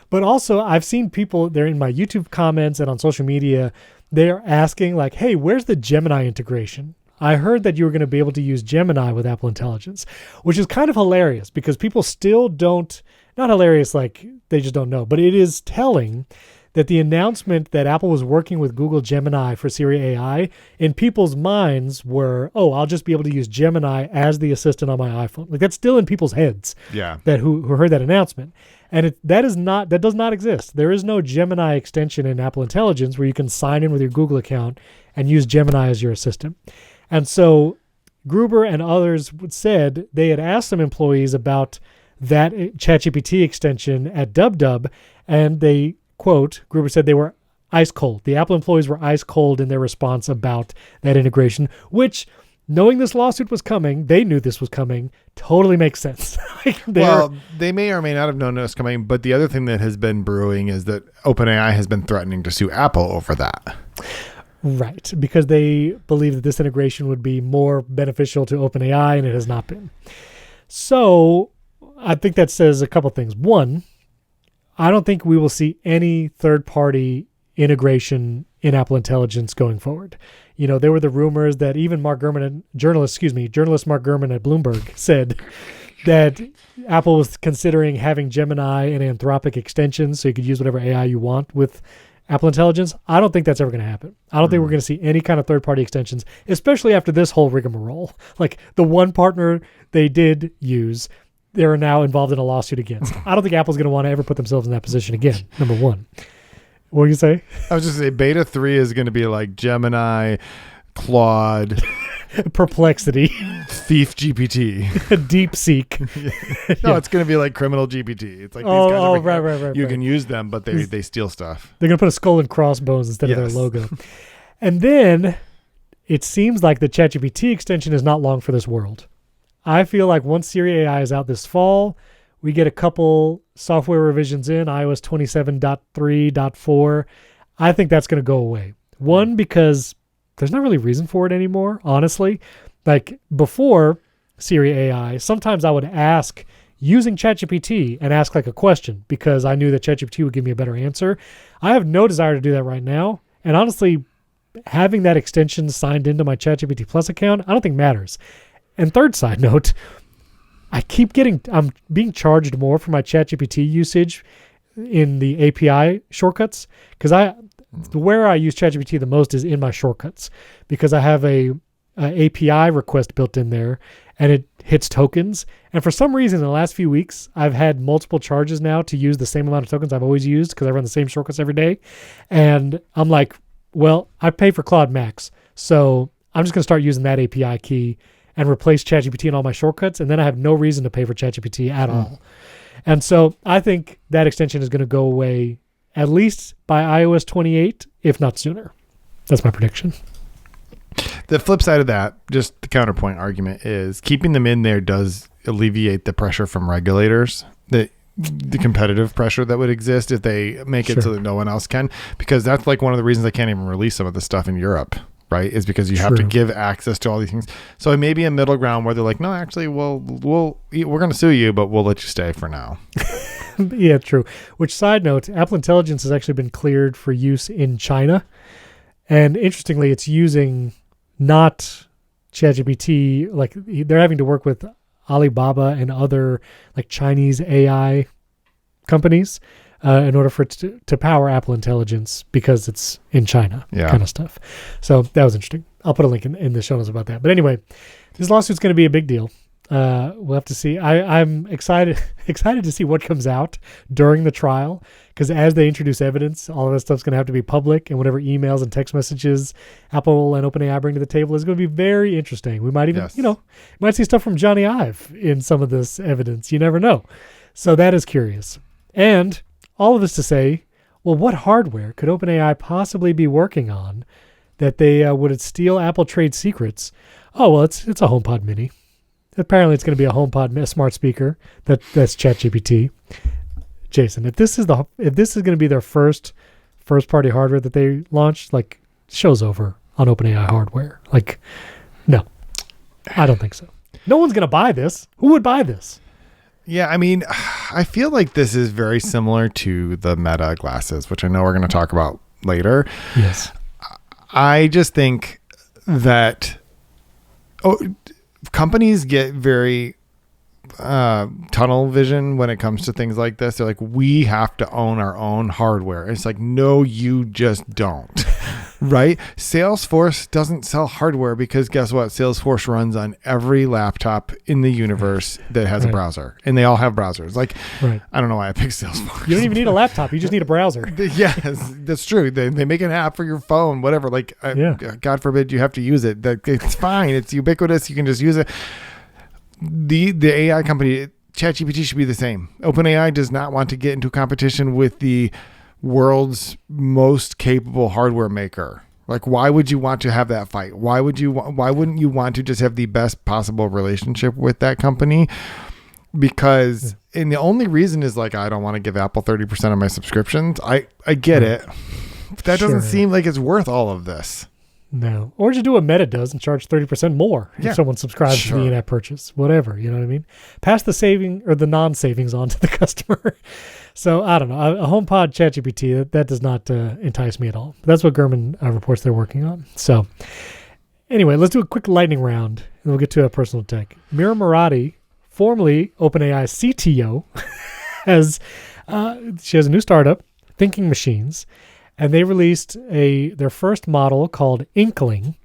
But also, I've seen people, they're in my YouTube comments and on social media, they're asking like, hey, where's the Gemini integration? I heard that you were going to be able to use Gemini with Apple Intelligence, which is kind of hilarious because people still don't, not hilarious like they just don't know, but it is telling that the announcement that Apple was working with Google Gemini for Siri AI, in people's minds were, oh, I'll just be able to use Gemini as the assistant on my iPhone. Like, that's still in people's heads.
Yeah.
That who heard that announcement. And that does not exist. There is no Gemini extension in Apple Intelligence where you can sign in with your Google account and use Gemini as your assistant. And so Gruber and others said they had asked some employees about that ChatGPT extension at DubDub, and they quote, Gruber said they were ice cold. The Apple employees were ice cold in their response about that integration, which, knowing this lawsuit was coming, they knew this was coming, totally makes sense.
They may or may not have known it was coming, but the other thing that has been brewing is that OpenAI has been threatening to sue Apple over that.
Right, because they believe that this integration would be more beneficial to OpenAI, and it has not been. So I think that says a couple things. One, I don't think we will see any third-party integration in Apple Intelligence going forward. You know, there were the rumors that even journalist Mark Gurman at Bloomberg said that Apple was considering having Gemini and Anthropic extensions so you could use whatever AI you want with Apple Intelligence. I don't think that's ever going to happen. I don't think we're going to see any kind of third-party extensions, especially after this whole rigmarole. Like the one partner they did use, they're now involved in a lawsuit against. I don't think Apple's going to want to ever put themselves in that position again, number one. What do you say?
I was just saying beta 3 is going to be like Gemini, Claude,
Perplexity,
Thief GPT,
DeepSeek.
No, it's going to be like Criminal GPT. It's like these guys right. You can use them, but they steal stuff.
They're going to put a skull and crossbones instead of their logo. And then it seems like the ChatGPT extension is not long for this world. I feel like once Siri AI is out this fall, we get a couple software revisions in, iOS 27.3.4. I think that's going to go away. One, because there's not really reason for it anymore, honestly. Like before Siri AI, sometimes I would ask using ChatGPT and ask like a question because I knew that ChatGPT would give me a better answer. I have no desire to do that right now. And honestly, having that extension signed into my ChatGPT Plus account, I don't think matters. And third side note, I'm being charged more for my ChatGPT usage in the API shortcuts because where I use ChatGPT the most is in my shortcuts because I have a API request built in there and it hits tokens. And for some reason, in the last few weeks, I've had multiple charges now to use the same amount of tokens I've always used because I run the same shortcuts every day. And I'm like, well, I pay for Claude Max, so I'm just going to start using that API key and replace ChatGPT in all my shortcuts, and then I have no reason to pay for ChatGPT at all. And so I think that extension is going to go away at least by iOS 28, if not sooner. That's my prediction.
The flip side of that, just the counterpoint argument, is keeping them in there does alleviate the pressure from regulators, the competitive pressure that would exist if they make it so that no one else can, because that's like one of the reasons they can't even release some of the stuff in Europe. Right, is because you have to give access to all these things. So it may be a middle ground where they're like, no, actually, we're going to sue you, but we'll let you stay for now.
Yeah, true. Which, side note, Apple Intelligence has actually been cleared for use in China, and interestingly, it's using not ChatGPT. Like they're having to work with Alibaba and other like Chinese AI companies in order for it to power Apple Intelligence because it's in China kind of stuff. So that was interesting. I'll put a link in the show notes about that. But anyway, this lawsuit's going to be a big deal. We'll have to see. I'm excited to see what comes out during the trial because as they introduce evidence, all of that stuff's going to have to be public, and whatever emails and text messages Apple and OpenAI bring to the table is going to be very interesting. We might even, might see stuff from Jony Ive in some of this evidence. You never know. So that is curious. And all of this to say, well, what hardware could OpenAI possibly be working on that they would steal Apple trade secrets? Oh, well, it's a HomePod Mini. Apparently, it's going to be a HomePod smart speaker that's ChatGPT. Jason, if this is going to be their first party hardware that they launched, like show's over on OpenAI hardware. Like, no, I don't think so. No one's going to buy this. Who would buy this?
Yeah, I mean, I feel like this is very similar to the Meta glasses, which I know we're going to talk about later.
Yes.
I just think that companies get very tunnel vision when it comes to things like this. They're like, we have to own our own hardware. And it's like, no, you just don't. Right? Salesforce doesn't sell hardware because guess what? Salesforce runs on every laptop in the universe that has a browser, and they all have browsers. Like, I don't know why I picked Salesforce.
You don't even need a laptop. You just need a browser.
Yes, that's true. They make an app for your phone, whatever. Like, God forbid you have to use it. It's fine. It's ubiquitous. You can just use it. The AI company, ChatGPT, should be the same. OpenAI does not want to get into competition with the world's most capable hardware maker. Like, why would you want to have that fight? Why wouldn't you want to just have the best possible relationship with that company? Because, and the only reason is like, I don't want to give Apple 30% of my subscriptions. I get it. But that doesn't seem like it's worth all of this.
No. Or just do what Meta does and charge 30% more if someone subscribes to the in-app purchase. Whatever, you know what I mean? Pass the saving or the non-savings on to the customer. So, I don't know. A HomePod ChatGPT, that does not entice me at all. That's what Gurman reports they're working on. So, anyway, let's do a quick lightning round, and we'll get to a personal tech. Mira Murati, formerly OpenAI CTO, she has a new startup, Thinking Machines, and they released their first model called Inkling.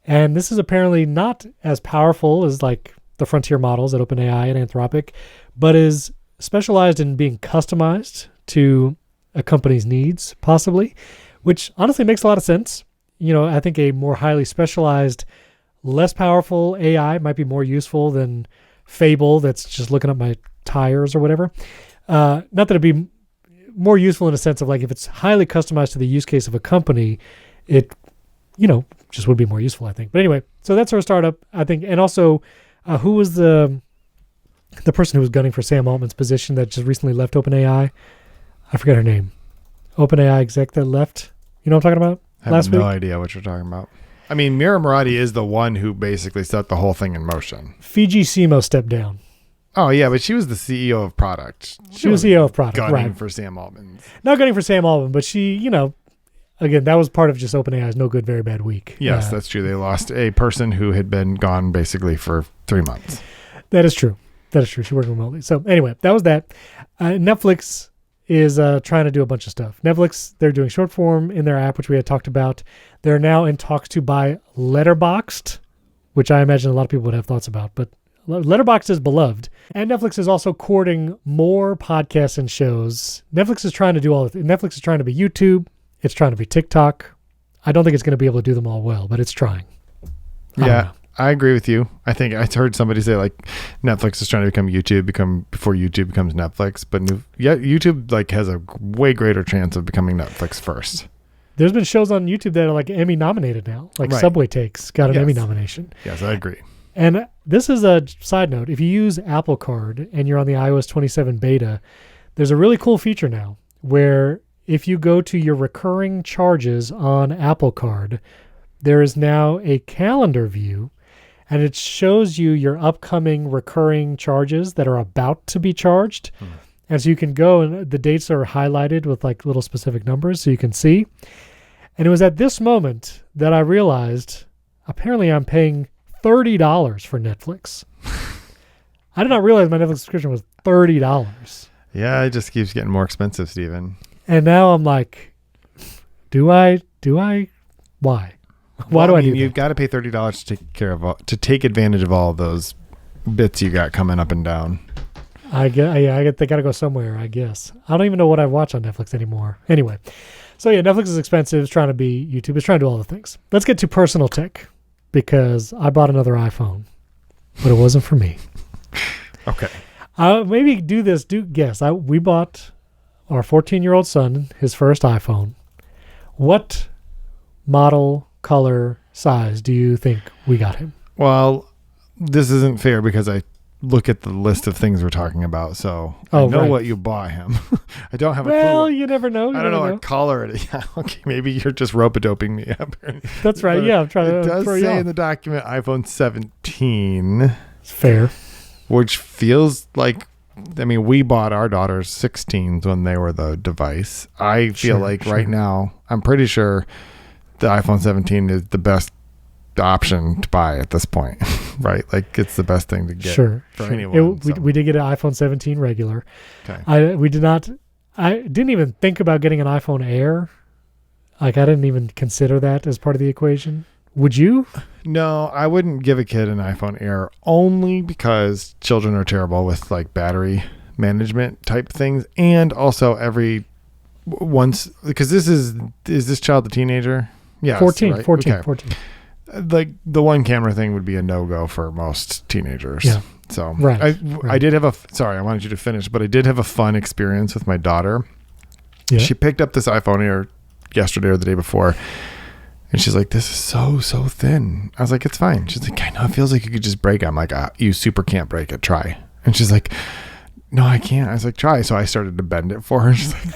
And this is apparently not as powerful as like the frontier models at OpenAI and Anthropic, but is specialized in being customized to a company's needs, possibly, which honestly makes a lot of sense. You know, I think a more highly specialized, less powerful AI might be more useful than Fable that's just looking up my tires or whatever. Not that it'd be more useful in a sense of like if it's highly customized to the use case of a company, it, you know, just would be more useful, I think. But anyway, so that's our startup, I think. And also, who was the person who was gunning for Sam Altman's position that just recently left OpenAI? I forget her name. OpenAI exec that left. You know what I'm talking about?
I have no idea what you're talking about. I mean, Mira Murati is the one who basically set the whole thing in motion.
Fiji Simo stepped down.
Oh, yeah, but she was the CEO of product.
She was CEO of product,
gunning for Sam Altman.
Not gunning for Sam Altman, but she, you know, again, that was part of just OpenAI's no good, very bad week.
Yes, that's true. They lost a person who had been gone basically for 3 months.
That is true. She worked remotely. So anyway, that was that. Netflix is trying to do a bunch of stuff. Netflix, they're doing short form in their app, which we had talked about. They're now in talks to buy Letterboxd, which I imagine a lot of people would have thoughts about, but Letterboxd is beloved. And Netflix is also courting more podcasts and shows. Netflix is trying to do all of it. Netflix is trying to be YouTube. It's trying to be TikTok. I don't think it's going to be able to do them all well, but it's trying.
I agree with you. I think I heard somebody say like Netflix is trying to become YouTube before YouTube becomes Netflix, but YouTube like has a way greater chance of becoming Netflix first.
There's been shows on YouTube that are like Emmy nominated now, like Subway Takes got an Emmy nomination.
Yes, I agree.
And this is a side note. If you use Apple Card and you're on the iOS 27 beta, there's a really cool feature now where if you go to your recurring charges on Apple Card, there is now a calendar view, and it shows you your upcoming recurring charges that are about to be charged. And so you can go, and the dates are highlighted with like little specific numbers so you can see. And it was at this moment that I realized apparently I'm paying $30 for Netflix. I did not realize my Netflix subscription was $30.
Yeah, it just keeps getting more expensive, Steven.
And now I'm like, do I? Why? Why do I do that?
You've got to pay $30 to take advantage of all those bits you got coming up and down.
They got to go somewhere, I guess. I don't even know what I watch on Netflix anymore. Anyway, so yeah, Netflix is expensive. It's trying to be YouTube. It's trying to do all the things. Let's get to personal tech because I bought another iPhone, but it wasn't for me.
Okay.
Maybe guess. We bought our 14-year-old son his first iPhone. What model, color, size do you think we got him?
Well, this isn't fair because I look at the list of things we're talking about, so I know what you bought him. I don't have a clue.
Well, you never know.
I don't know what color it is. Yeah, okay, maybe you're just rope-a-doping me up.
That's right.
But
yeah, I'm trying to.
It does say in the document iPhone 17.
It's fair.
Which feels like, I mean, we bought our daughters 16s when they were the device. I feel right now, I'm pretty sure the iPhone 17 is the best option to buy at this point, right? Like it's the best thing to get for anyone.
We did get an iPhone 17 regular.
Okay.
I didn't even think about getting an iPhone Air. Like I didn't even consider that as part of the equation. Would you?
No, I wouldn't give a kid an iPhone Air only because children are terrible with like battery management type things. And also because is this child a teenager? Yeah.
14.
Like the one camera thing would be a no-go for most teenagers. Yeah. So I did have sorry, I wanted you to finish, but I did have a fun experience with my daughter.
Yeah.
She picked up this iPhone here yesterday or the day before, and she's like, "This is so thin." I was like, "It's fine." She's like, "I know, it feels like you could just break it." I'm like, "You super can't break it. Try." And she's like, "No, I can't." I was like, "Try." So I started to bend it for her. She's like,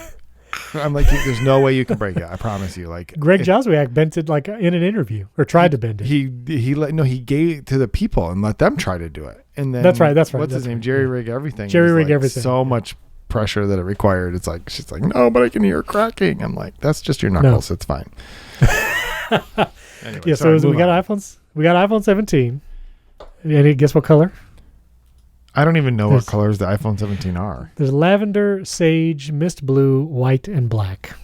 I'm like, "There's no way you can break it. I promise you." Like,
Greg Joswiak bent it like in an interview, or tried to bend it.
He gave it to the people and let them try to do it. And then
That's right.
What's his name? Jerry Rig everything.
Jerry Rig
like
everything.
So much pressure that it required. It's like, she's like, "No, but I can hear cracking." I'm like, "That's just your knuckles. No. It's fine." Anyway,
yeah.
sorry,
So we got iPhones. We got iPhone 17. Any guess what color?
I don't even know what colors the iPhone 17 are.
There's lavender, sage, mist blue, white, and black.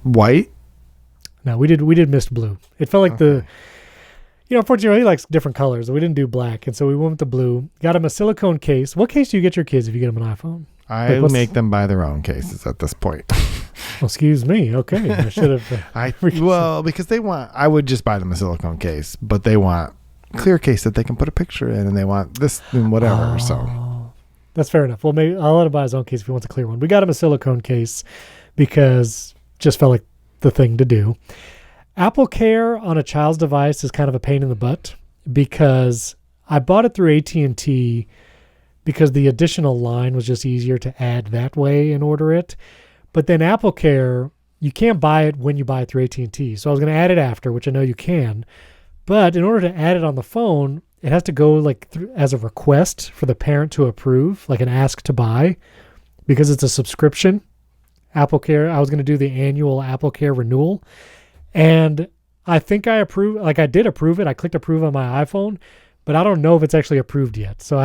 White?
No, we did mist blue. It felt like unfortunately he likes different colors. We didn't do black, and so we went with the blue. Got him a silicone case. What case do you get your kids if you get them an iPhone?
I make them buy their own cases at this point.
Well, excuse me. Okay, I should have.
Because they want. I would just buy them a silicone case, but they want clear case that they can put a picture in, and they want this and whatever. So
that's fair enough. Well, maybe I'll let him buy his own case if he wants a clear one. We got him a silicone case because just felt like the thing to do. Apple Care on a child's device is kind of a pain in the butt because I bought it through AT&T because the additional line was just easier to add that way and order it. But then Apple Care, you can't buy it when you buy it through AT&T. So I was going to add it after, which I know you can. But in order to add it on the phone, it has to go as a request for the parent to approve, like an ask to buy, because it's a subscription. Apple Care, I was going to do the annual Apple Care renewal. And I think I did approve it. I clicked approve on my iPhone, but I don't know if it's actually approved yet. So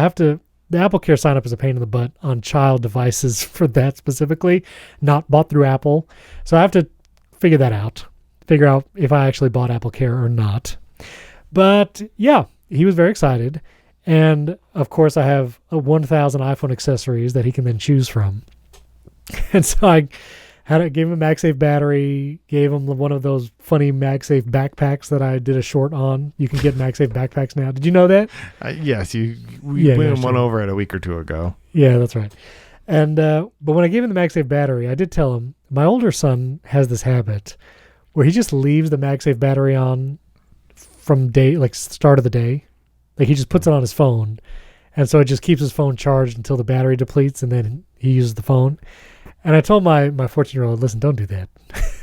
the Apple Care sign up is a pain in the butt on child devices for that specifically, not bought through Apple. So I have to figure out if I actually bought Apple Care or not. But yeah, he was very excited. And of course I have 1,000 iPhone accessories that he can then choose from. And so I gave him a MagSafe battery, gave him one of those funny MagSafe backpacks that I did a short on. You can get MagSafe backpacks now. Did you know that?
Yes, we went one over it a week or two ago.
Yeah, that's right. And but when I gave him the MagSafe battery, I did tell him my older son has this habit where he just leaves the MagSafe battery on from start of the day. Like he just puts it on his phone, and so it just keeps his phone charged until the battery depletes, and then he uses the phone. And I told my 14-year-old, listen, don't do that.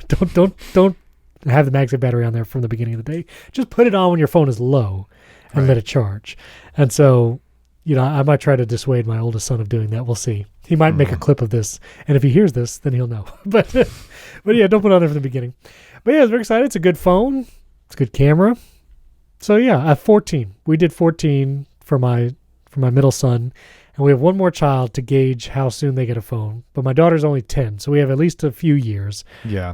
don't have the MagSafe battery on there from the beginning of the day. Just put it on when your phone is low and let it charge. And so, I might try to dissuade my oldest son of doing that. We'll see. He might make a clip of this, and if he hears this, then he'll know. But yeah, don't put it on there from the beginning. But yeah, I was very excited. It's a good phone. It's a good camera. So yeah, at 14, we did 14 for my middle son. And we have one more child to gauge how soon they get a phone. But my daughter's only 10, so we have at least a few years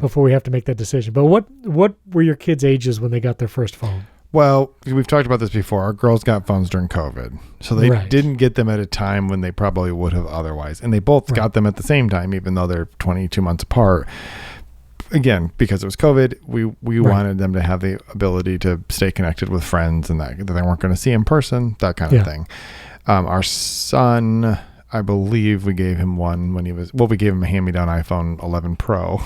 before we have to make that decision. But what were your kids' ages when they got their first phone?
Well, we've talked about this before. Our girls got phones during COVID. So they didn't get them at a time when they probably would have otherwise. And they both got them at the same time, even though they're 22 months apart. Again, because it was COVID, we wanted them to have the ability to stay connected with friends and that they weren't going to see in person, that kind of thing. Our son, I believe we gave him one when we gave him a hand-me-down iPhone 11 Pro,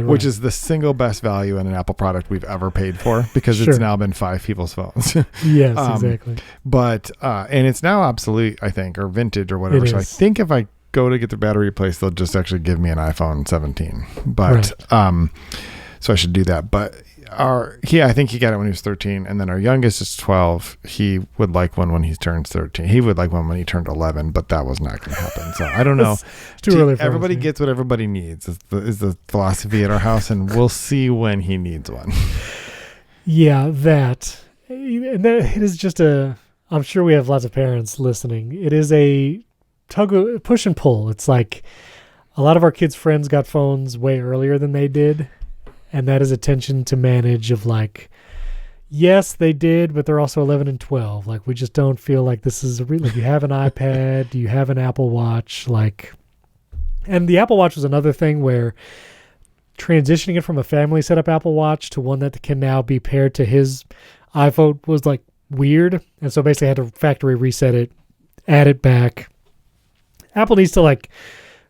which is the single best value in an Apple product we've ever paid for because it's now been 5 people's phones.
Yes, exactly.
But, and it's now obsolete, I think, or vintage or whatever. So I think if I go to get the battery replaced, they'll just actually give me an iPhone 17. But, so I should do that. But I think he got it when he was 13, and then our youngest is 12. He would like one when he turns 13. He would like one when he turned 11, but that was not going to happen. So I don't know.
It's too early for
everybody gets what everybody needs is the philosophy at our house, and we'll see when he needs one.
Yeah, that it is just I'm sure we have lots of parents listening. It is a push and pull. It's like a lot of our kids' friends got phones way earlier than they did. And that is a tension to manage of yes, they did, but they're also 11 and 12. We just don't feel like this is you have an iPad, you have an Apple Watch, and the Apple Watch was another thing where transitioning it from a family setup Apple Watch to one that can now be paired to his iPhone was weird. And so basically I had to factory reset it, add it back. Apple needs to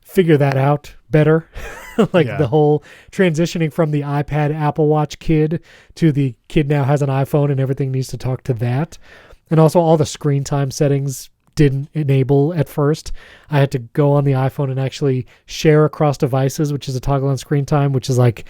figure that out better. Like
Yeah.
the whole transitioning from the iPad Apple Watch kid to the kid now has an iPhone and everything needs to talk to that. And also all the screen time settings didn't enable at first. I had to go on the iPhone and actually share across devices, which is a toggle on screen time, which is like,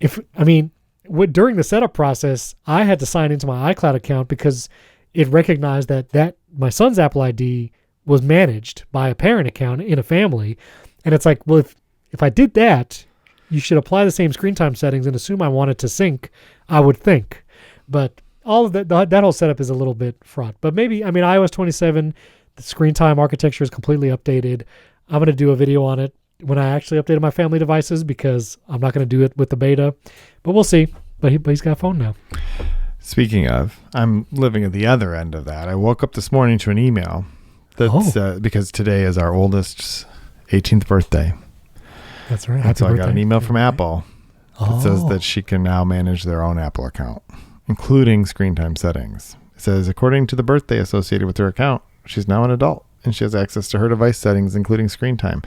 during the setup process, I had to sign into my iCloud account because it recognized that my son's Apple ID was managed by a parent account in a family. And it's like, well, if I did that, you should apply the same screen time settings and assume I want it to sync, I would think. But all of that whole setup is a little bit fraught. But maybe, iOS 27, the screen time architecture is completely updated. I'm going to do a video on it when I actually updated my family devices because I'm not going to do it with the beta. But we'll see. But he's got a phone now.
Speaking of, I'm living at the other end of that. I woke up this morning to an email that's because today is our oldest's 18th birthday.
That's right.
And so I got an email from Apple that says that she can now manage their own Apple account, including screen time settings. It says, according to the birthday associated with her account, she's now an adult and she has access to her device settings, including screen time.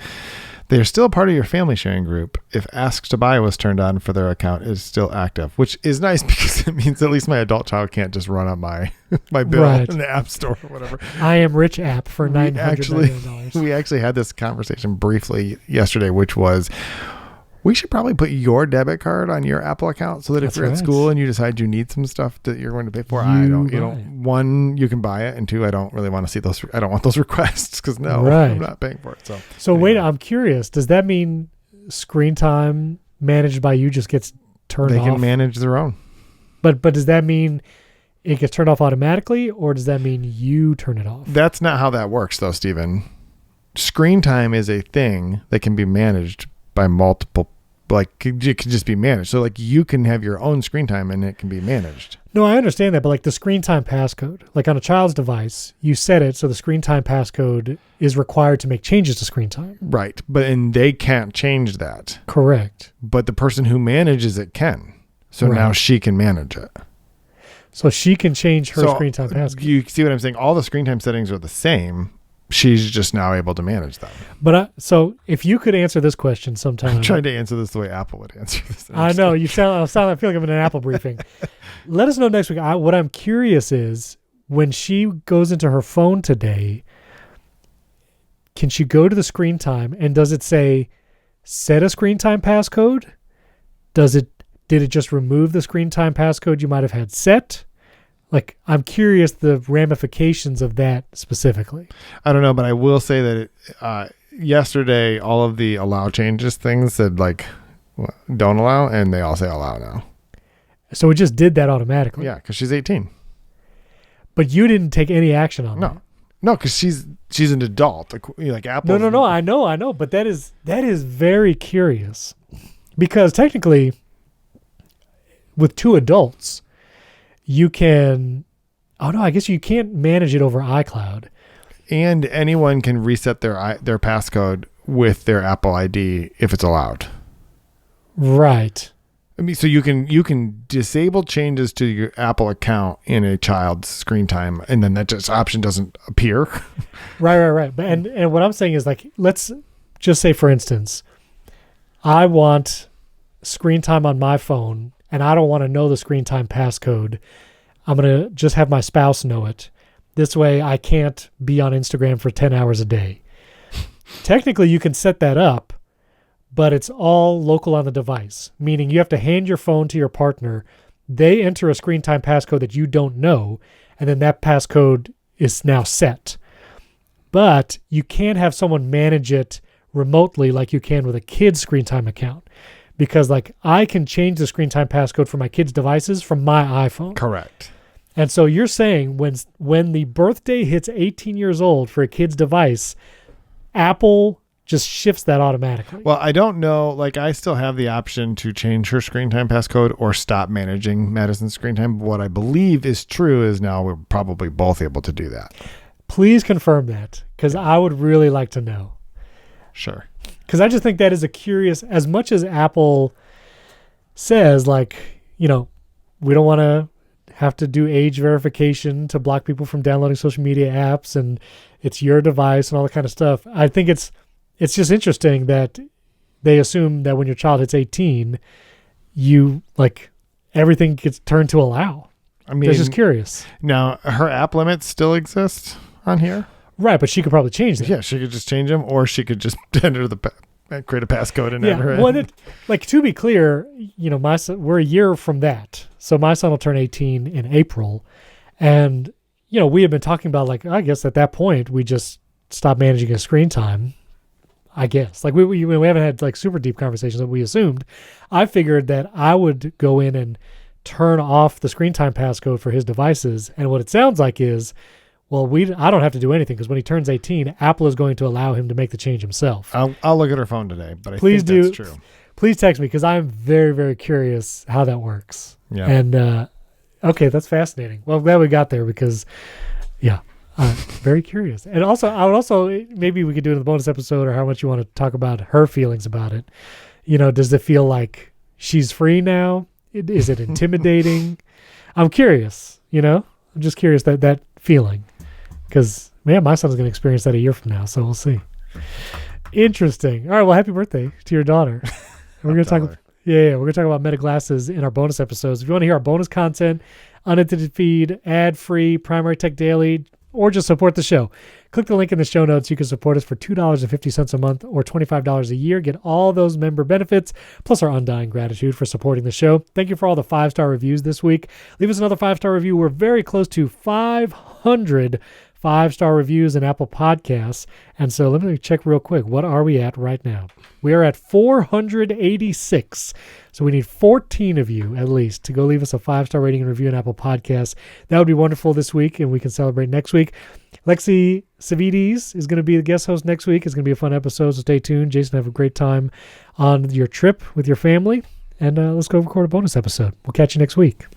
They are still part of your family sharing group. If Ask to Buy was turned on for their account, it is still active, which is nice because it means at least my adult child can't just run up my bill in the App Store or whatever.
I Am Rich app for $999.
We actually had this conversation briefly yesterday, which was, we should probably put your debit card on your Apple account so that if you're at school and you decide you need some stuff that you're going to pay for, one, you can buy it, and two, I don't really want to see those. I don't want those requests because I'm not paying for it. So
wait, I'm curious. Does that mean screen time managed by you just gets turned off?
They can manage their own.
But does that mean it gets turned off automatically, or does that mean you turn it off?
That's not how that works, though, Stephen. Screen time is a thing that can be managed by multiple. Like it can just be managed. So like you can have your own screen time and it can be managed.
No, I understand that, but like the screen time passcode, like on a child's device, you set it so the screen time passcode is required to make changes to screen time.
Right. And they can't change that.
Correct.
But the person who manages it can. So now she can manage it.
So she can change her screen time passcode.
You see what I'm saying? All the screen time settings are the same. She's just now able to manage them.
But so if you could answer this question sometime.
I'm trying to answer this the way Apple would answer this.
I know. I feel like I'm in an Apple briefing. Let us know next week. What I'm curious is when she goes into her phone today, can she go to the screen time and does it say set a screen time passcode? Did it just remove the screen time passcode you might have had set? Like, I'm curious the ramifications of that specifically.
I don't know, but I will say that yesterday, all of the allow changes things said like don't allow, and they all say allow now.
So it just did that automatically.
Yeah, because she's 18.
But you didn't take any action on that.
No, because she's an adult. Like Apple.
No. I know. But that is very curious because technically, with two adults, you can. Oh no, I guess you can't manage it over iCloud.
And anyone can reset their passcode with their Apple ID if it's allowed. Right. I mean, so you can disable changes to your Apple account in a child's screen time, and then that option doesn't appear.
Right. But and what I'm saying is, like, let's just say, for instance, I want screen time on my phone, and I don't want to know the screen time passcode. I'm going to just have my spouse know it. This way I can't be on Instagram for 10 hours a day. Technically, you can set that up, but it's all local on the device, meaning you have to hand your phone to your partner. They enter a screen time passcode that you don't know, and then that passcode is now set. But you can't have someone manage it remotely like you can with a kid's screen time account. Because like I can change the screen time passcode for my kids' devices from my iPhone.
Correct.
And so you're saying when the birthday hits 18 years old for a kid's device, Apple just shifts that automatically.
Well, I don't know. Like I still have the option to change her screen time passcode or stop managing Madison's screen time. What I believe is true is now we're probably both able to do that.
Please confirm that because I would really like to know.
Sure.
Because I just think that is a curious, as much as Apple says, like, we don't want to have to do age verification to block people from downloading social media apps and it's your device and all that kind of stuff. I think it's just interesting that they assume that when your child hits 18, you like everything gets turned to allow. I mean, I'm just curious.
Now, her app limits still exist on here?
Right, but she could probably change them.
Yeah, she could just change them, or she could just enter create a passcode and enter it.
Well, like, to be clear, you know, my son, we're a year from that. So my son will turn 18 in April. And, you know, we had been talking about, like, I guess at that point, we just stopped managing his screen time. I guess. Like, we haven't had, like, super deep conversations that we assumed. I figured that I would go in and turn off the screen time passcode for his devices. And what it sounds like is, well, I don't have to do anything because when he turns 18, Apple is going to allow him to make the change himself.
I'll look at her phone today, but I
think
that's true.
Please text me because I'm very, very curious how that works.
Yeah.
And, okay, that's fascinating. Well, I'm glad we got there because, yeah, very curious. And also, I would also, maybe we could do it in the bonus episode or how much you want to talk about her feelings about it. You know, does it feel like she's free now? Is it intimidating? I'm curious, you know? I'm just curious that feeling. Because, man, my son's going to experience that a year from now, so we'll see. Interesting. All right, well, happy birthday to your daughter. We're going to talk we're going to talk about Meta glasses in our bonus episodes. If you want to hear our bonus content, unedited feed, ad-free, Primary Tech Daily, or just support the show, click the link in the show notes. You can support us for $2.50 a month or $25 a year. Get all those member benefits, plus our undying gratitude for supporting the show. Thank you for all the 5-star reviews this week. Leave us another 5-star review. We're very close to 500 5-star reviews in Apple Podcasts. And so let me check real quick. What are we at right now? We are at 486. So we need 14 of you at least to go leave us a 5-star rating and review in Apple Podcasts. That would be wonderful this week, and we can celebrate next week. Lexi Savides is going to be the guest host next week. It's going to be a fun episode, so stay tuned. Jason, have a great time on your trip with your family. And let's go record a bonus episode. We'll catch you next week.